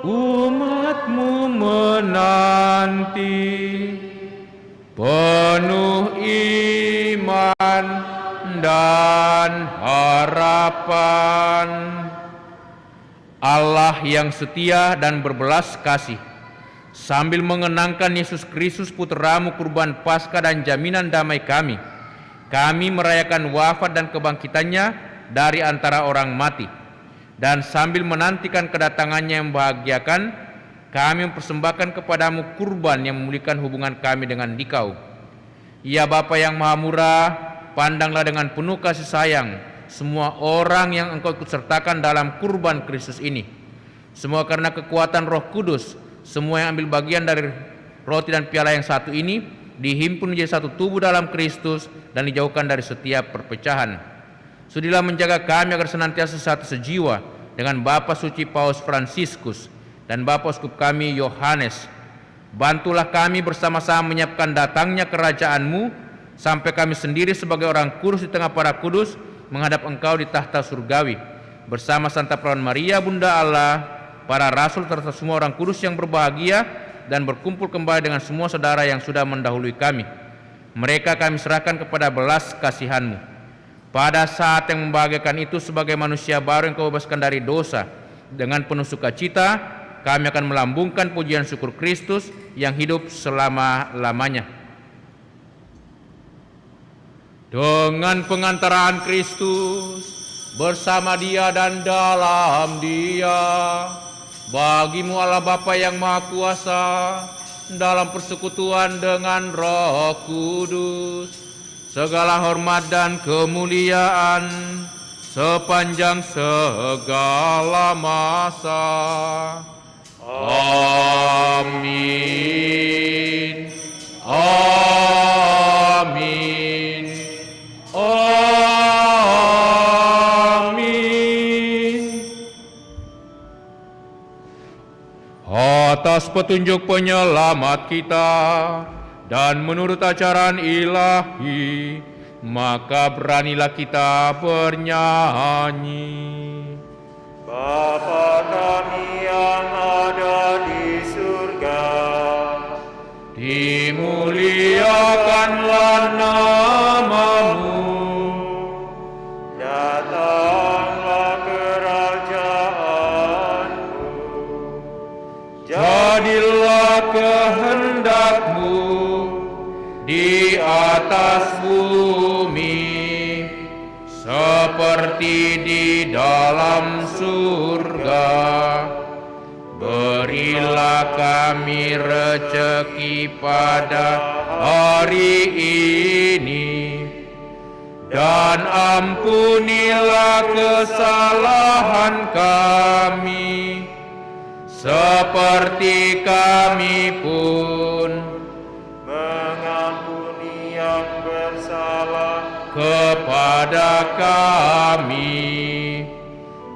Speaker 4: umat-Mu menanti penuh iman dan harapan. Allah yang setia dan berbelas kasih, sambil mengenangkan Yesus Kristus putra-Mu kurban Paskah dan jaminan damai kami merayakan wafat dan kebangkitannya dari antara orang mati. Dan sambil menantikan kedatangannya yang membahagiakan, kami mempersembahkan kepadamu kurban yang memulihkan hubungan kami dengan Dikau. Ya Bapa yang Maha Murah, pandanglah dengan penuh kasih sayang semua orang yang Engkau ikut sertakan dalam kurban Kristus ini. Semua karena kekuatan Roh Kudus, semua yang ambil bagian dari roti dan piala yang satu ini dihimpun menjadi satu tubuh dalam Kristus dan dijauhkan dari setiap perpecahan. Sudilah menjaga kami agar senantiasa satu sejiwa dengan Bapa Suci Paus Fransiskus dan Bapa Uskup kami Yohanes. Bantulah kami bersama-sama menyiapkan datangnya kerajaan-Mu, sampai kami sendiri sebagai orang kudus di tengah para kudus menghadap Engkau di tahta surgawi, bersama Santa Perawan Maria Bunda Allah, para rasul serta semua orang kudus yang berbahagia, dan berkumpul kembali dengan semua saudara yang sudah mendahului kami. Mereka kami serahkan kepada belas kasihan-Mu. Pada saat yang membahagiakan itu, sebagai manusia baru yang Kau bebaskan dari dosa, dengan penuh sukacita kami akan melambungkan pujian syukur Kristus yang hidup selama-lamanya. Dengan pengantaraan Kristus, bersama Dia dan dalam Dia, bagi-Mu Allah Bapa yang Maha Kuasa, dalam persekutuan dengan Roh Kudus, segala hormat dan kemuliaan sepanjang segala masa. Amin. Amin. Amin. atas petunjuk penyelamat kita dan menurut ajaran ilahi, maka beranilah kita bernyanyi.
Speaker 3: Bapa kami yang ada di surga,
Speaker 4: dimuliakanlah namamu,
Speaker 3: datanglah kerajaanmu,
Speaker 4: jadilah kehendakmu di atas bumi seperti di dalam surga. Berilah kami rezeki pada hari ini, dan ampunilah kesalahan kami, seperti kami pun
Speaker 3: mengampuni yang bersalah
Speaker 4: kepada kami.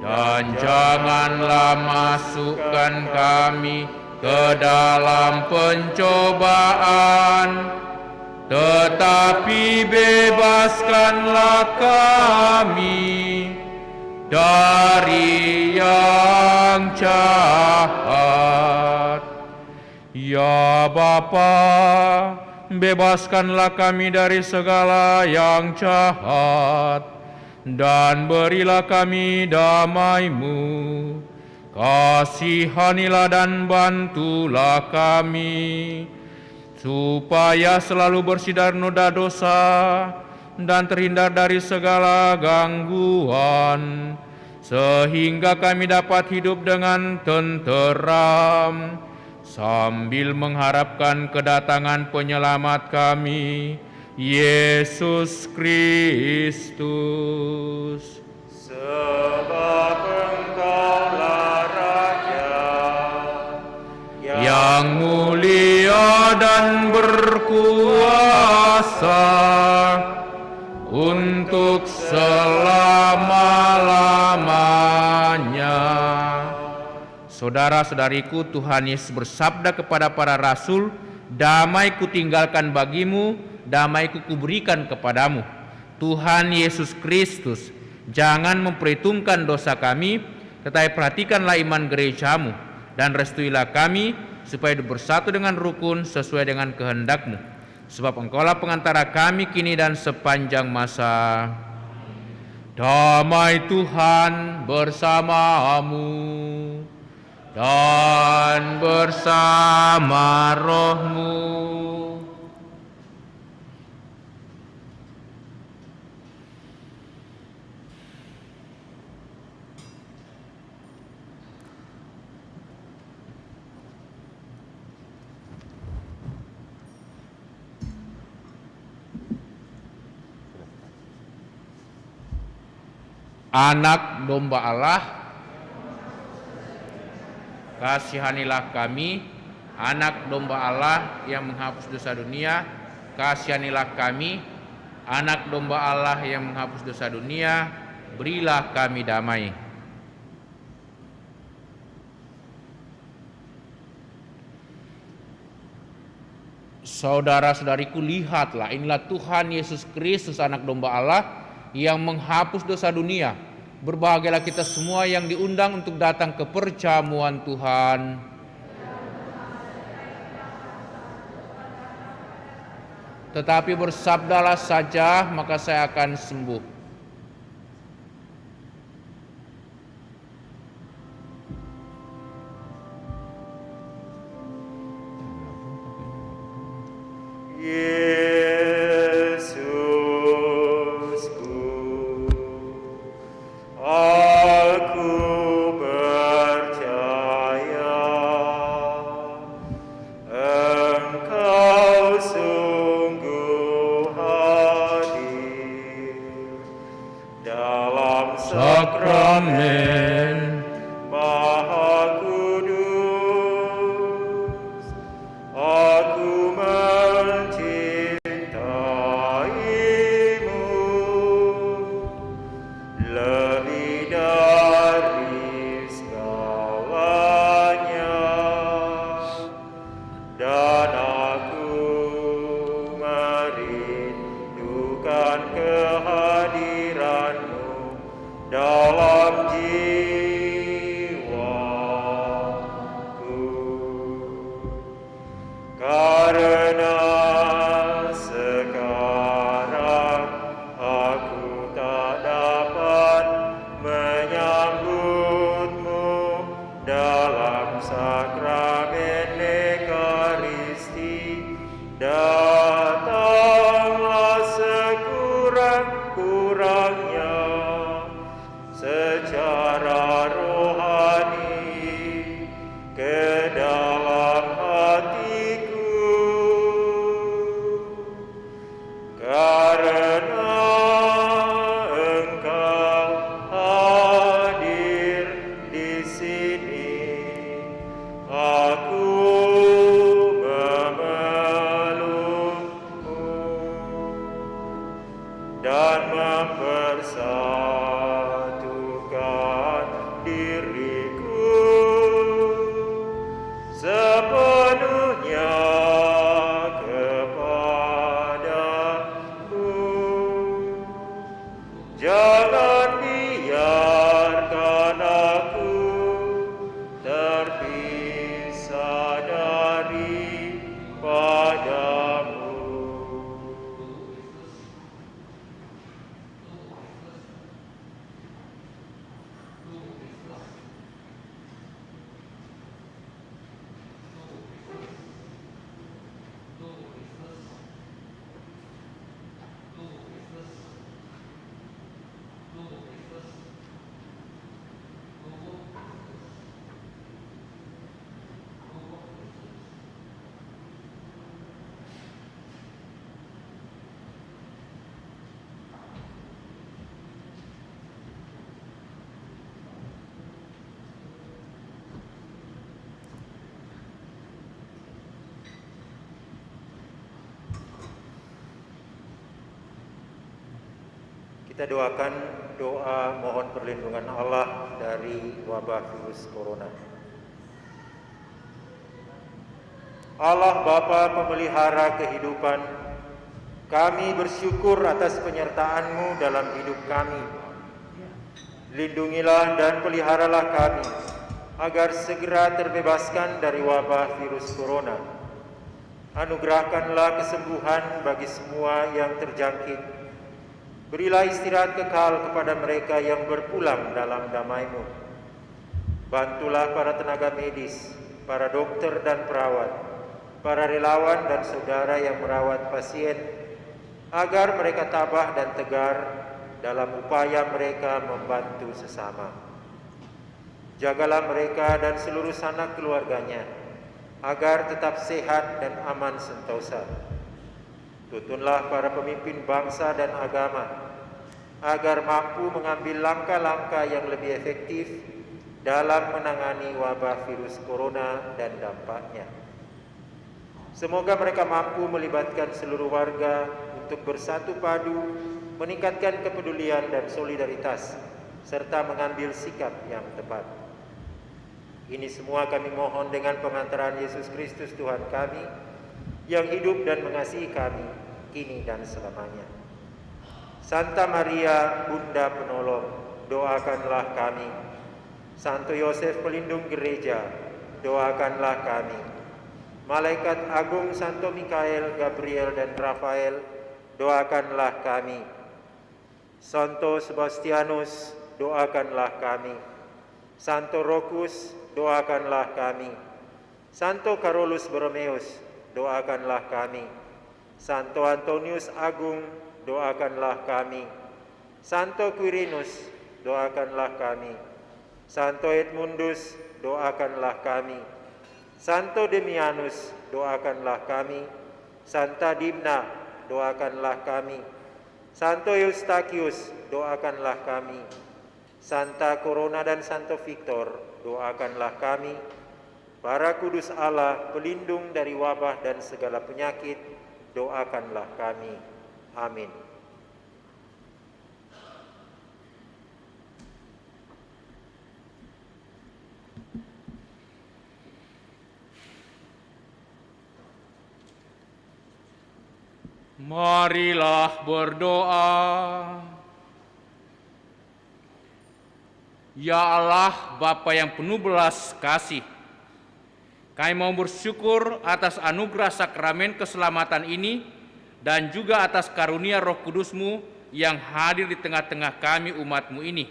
Speaker 4: Dan janganlah masukkan kami ke dalam pencobaan, tetapi bebaskanlah kami dari yang jahat. Ya Bapa, bebaskanlah kami dari segala yang jahat, dan berilah kami damai-Mu. Kasihanilah dan bantulah kami, supaya selalu bersih dari noda dosa dan terhindar dari segala gangguan, sehingga kami dapat hidup dengan tenteram, sambil mengharapkan kedatangan penyelamat kami, Yesus Kristus.
Speaker 3: sebab Engkaulah Raja
Speaker 4: yang mulia dan berkuasa untuk selama-lamanya. Saudara-saudariku, Tuhan Yesus bersabda kepada para rasul, "Damai kutinggalkan bagimu, damai kuberikan kepadamu." Tuhan Yesus Kristus jangan memperhitungkan dosa kami, tetapi perhatikanlah iman gerejamu, dan restuilah kami supaya bersatu dengan rukun sesuai dengan kehendak-Mu. Sebab Engkaulah pengantara kami kini dan sepanjang masa. Damai Tuhan bersamamu dan bersama rohmu. Anak domba Allah, kasihanilah kami. Anak domba Allah yang menghapus dosa dunia, kasihanilah kami. Anak domba Allah yang menghapus dosa dunia, berilah kami damai. Saudara-saudariku, lihatlah, inilah Tuhan Yesus Kristus, anak domba Allah yang menghapus dosa dunia. Berbahagialah kita semua yang diundang untuk datang ke perjamuan Tuhan. Tetapi bersabdalah saja, maka saya akan sembuh.
Speaker 3: Yesusku, aku percaya Engkau sungguh hadir diriku sepenuhnya kepadamu. Jangan biarkan aku terpisah daripadamu. Kita doakan doa mohon perlindungan Allah dari wabah virus corona. Allah Bapa pemelihara kehidupan, kami bersyukur atas penyertaan-Mu dalam hidup kami. Lindungilah dan peliharalah kami, agar segera terbebaskan dari wabah virus corona. Anugerahkanlah kesembuhan bagi semua yang terjangkit. Berilah istirahat kekal kepada mereka yang berpulang dalam damai-Mu. Bantulah para tenaga medis, para dokter dan perawat, para relawan dan saudara yang merawat pasien, agar mereka tabah dan tegar dalam upaya mereka membantu sesama. Jagalah mereka dan seluruh sanak keluarganya, agar tetap sehat dan aman sentosa. Tuntunlah para pemimpin bangsa dan agama, agar mampu mengambil langkah-langkah yang lebih efektif dalam menangani wabah virus corona dan dampaknya. Semoga mereka mampu melibatkan seluruh warga untuk bersatu padu, meningkatkan kepedulian dan solidaritas, serta mengambil sikap yang tepat. Ini semua kami mohon dengan pengantaran Yesus Kristus Tuhan kami, yang hidup dan mengasihi kami, kini dan selamanya. Santa Maria, Bunda Penolong, doakanlah kami. Santo Yosef, pelindung gereja, doakanlah kami. Malaikat agung Santo Mikael, Gabriel, dan Rafael, doakanlah kami. Santo Sebastianus, doakanlah kami. Santo Rokus, doakanlah kami. Santo Carolus Borromeus, doakanlah kami. Santo Antonius Agung, doakanlah kami. Santo Quirinus, doakanlah kami. Santo Edmundus, doakanlah kami. Santo Demianus, doakanlah kami. Santa Dimna, doakanlah kami. Santo Eustachius, doakanlah kami. Santa Corona dan Santo Victor, doakanlah kami. Para kudus Allah, pelindung dari wabah dan segala penyakit, doakanlah kami. Amin.
Speaker 4: Marilah berdoa. Ya Allah, Bapa yang penuh belas kasih, kami mau bersyukur atas anugerah sakramen keselamatan ini dan juga atas karunia Roh Kudus-Mu yang hadir di tengah-tengah kami umat-Mu ini.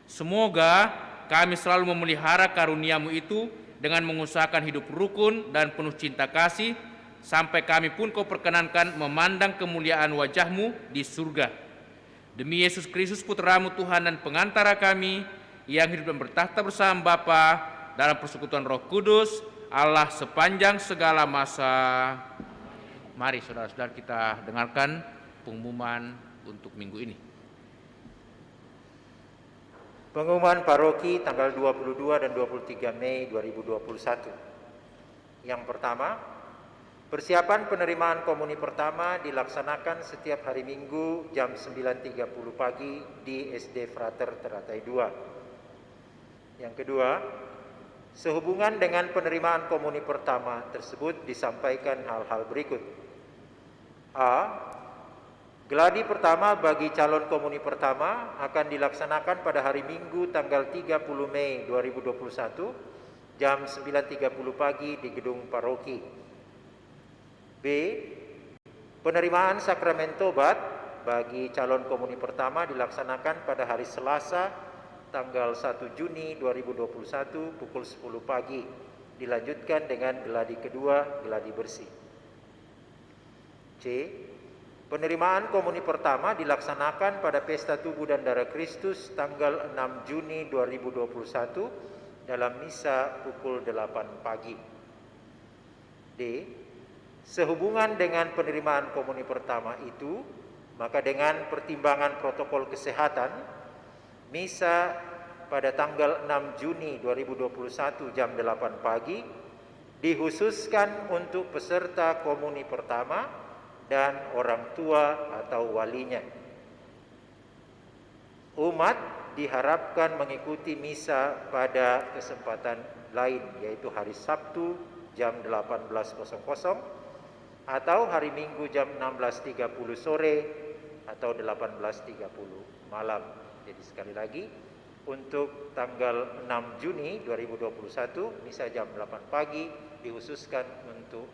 Speaker 4: Semoga kami selalu memelihara karunia-Mu itu dengan mengusahakan hidup rukun dan penuh cinta kasih, sampai kami pun Kau perkenankan memandang kemuliaan wajah-Mu di surga. Demi Yesus Kristus, Putra-Mu Tuhan dan pengantara kami, yang hidup dan bertahta bersama Bapa dalam persekutuan Roh Kudus, Allah sepanjang segala masa. Mari saudara-saudara kita dengarkan pengumuman untuk minggu ini.
Speaker 3: Pengumuman paroki tanggal 22 dan 23 Mei 2021. Yang pertama, persiapan penerimaan komuni pertama dilaksanakan setiap hari Minggu jam 9.30 pagi di SD Frater Teratai 2. Yang kedua, sehubungan dengan penerimaan komuni pertama tersebut disampaikan hal-hal berikut. A. Gladi pertama bagi calon komuni pertama akan dilaksanakan pada hari Minggu tanggal 30 Mei 2021 jam 9.30 pagi di gedung paroki. B. Penerimaan sakramen tobat bagi calon komuni pertama dilaksanakan pada hari Selasa tanggal 1 Juni 2021 pukul 10 pagi, dilanjutkan dengan gladi kedua, gladi bersih. C. Penerimaan komuni pertama dilaksanakan pada pesta tubuh dan darah Kristus tanggal 6 Juni 2021 dalam misa pukul 8 pagi. D. Sehubungan dengan penerimaan komuni pertama itu, maka dengan pertimbangan protokol kesehatan, misa pada tanggal 6 Juni 2021 jam 8 pagi dikhususkan untuk peserta komuni pertama dan orang tua atau walinya. Umat diharapkan mengikuti misa pada kesempatan lain, yaitu hari Sabtu jam 18.00 atau hari Minggu jam 16.30 sore atau 18.30 malam. Jadi sekali lagi, untuk tanggal 6 Juni 2021 misa jam 8 pagi dikhususkan untuk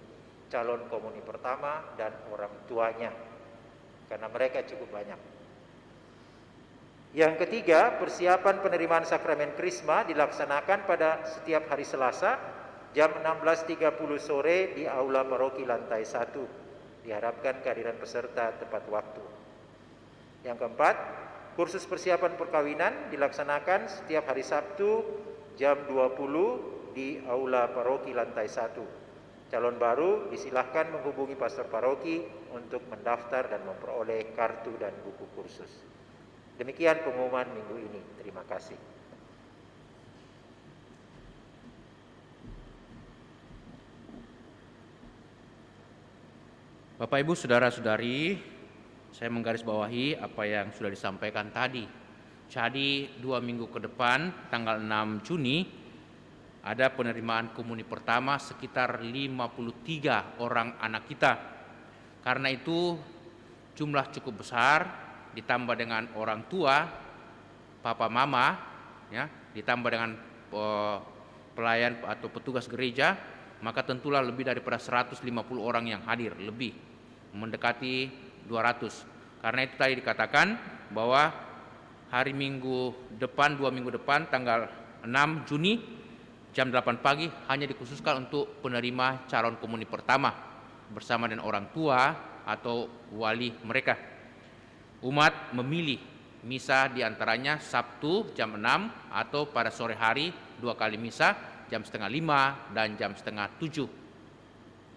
Speaker 3: calon komuni pertama dan orang tuanya, karena mereka cukup banyak. Yang ketiga, persiapan penerimaan sakramen Krisma dilaksanakan pada setiap hari Selasa jam 16.30 sore di aula paroki lantai 1. Diharapkan kehadiran peserta tepat waktu. Yang keempat, kursus persiapan perkawinan dilaksanakan setiap hari Sabtu jam 20 di aula paroki lantai 1. Calon baru disilahkan menghubungi pastor paroki untuk mendaftar dan memperoleh kartu dan buku kursus. Demikian pengumuman minggu ini. Terima kasih.
Speaker 4: Bapak, Ibu, Saudara-saudari, saya menggarisbawahi apa yang sudah disampaikan tadi. Jadi 2 minggu ke depan, tanggal 6 Juni, ada penerimaan komuni pertama sekitar 53 orang anak kita. Karena itu jumlah cukup besar, ditambah dengan orang tua, papa mama, ya, ditambah dengan pelayan atau petugas gereja, maka tentulah lebih daripada 150 orang yang hadir, lebih mendekati 200. Karena itu tadi dikatakan bahwa hari Minggu depan, 2 minggu depan, tanggal 6 Juni jam 8 pagi hanya dikhususkan untuk penerima calon komuni pertama bersama dengan orang tua atau wali mereka. Umat memilih misa diantaranya Sabtu jam 6 atau pada sore hari 2 kali misa jam 4:30 dan jam 6:30.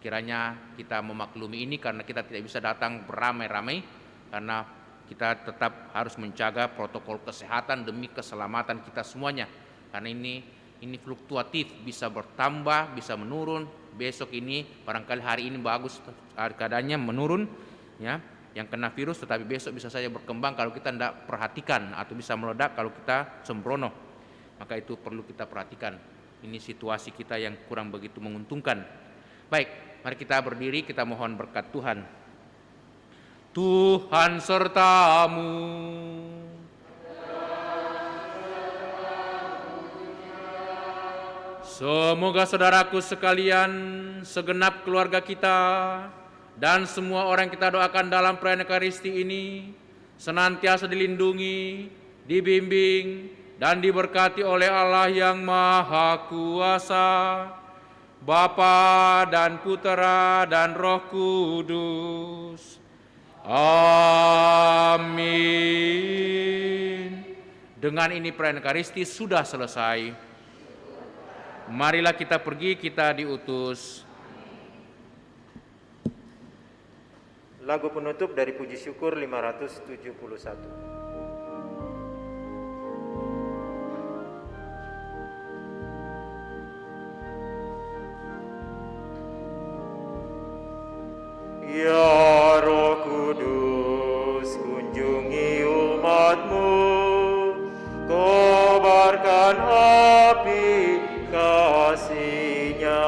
Speaker 4: Kiranya kita memaklumi ini karena kita tidak bisa datang beramai-ramai, karena kita tetap harus menjaga protokol kesehatan demi keselamatan kita semuanya. Karena ini fluktuatif, bisa bertambah, bisa menurun. Besok ini barangkali hari ini bagus keadaannya menurun, ya, yang kena virus, tetapi besok bisa saja berkembang kalau kita tidak perhatikan, atau bisa meledak kalau kita sembrono. Maka itu perlu kita perhatikan. Ini situasi kita yang kurang begitu menguntungkan. Baik, mari kita berdiri, kita mohon berkat Tuhan. Tuhan sertamu. Semoga saudaraku sekalian, segenap keluarga kita, dan semua orang yang kita doakan dalam perayaan Ekaristi ini senantiasa dilindungi, dibimbing, dan diberkati oleh Allah yang Maha Kuasa, Bapa dan Putera dan Roh Kudus. Amin. Dengan ini perayaan Ekaristi sudah selesai. Marilah kita pergi, kita diutus.
Speaker 3: Lagu penutup dari Puji Syukur 571. Ya Roh Kudus, kunjungi umat-Mu, kobarkan api kasih-Nya.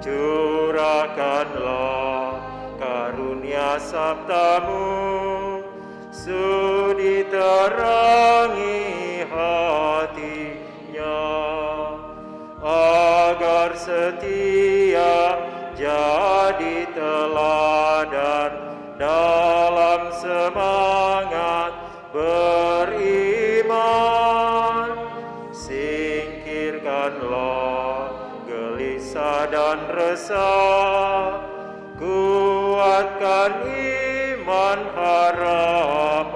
Speaker 3: Curahkanlah karunia sabda-Mu, sudi terangi hatinya, agar setia jadi teladan dalam semangat beriman. Singkirkanlah gelisah dan resah, kuatkan iman harapan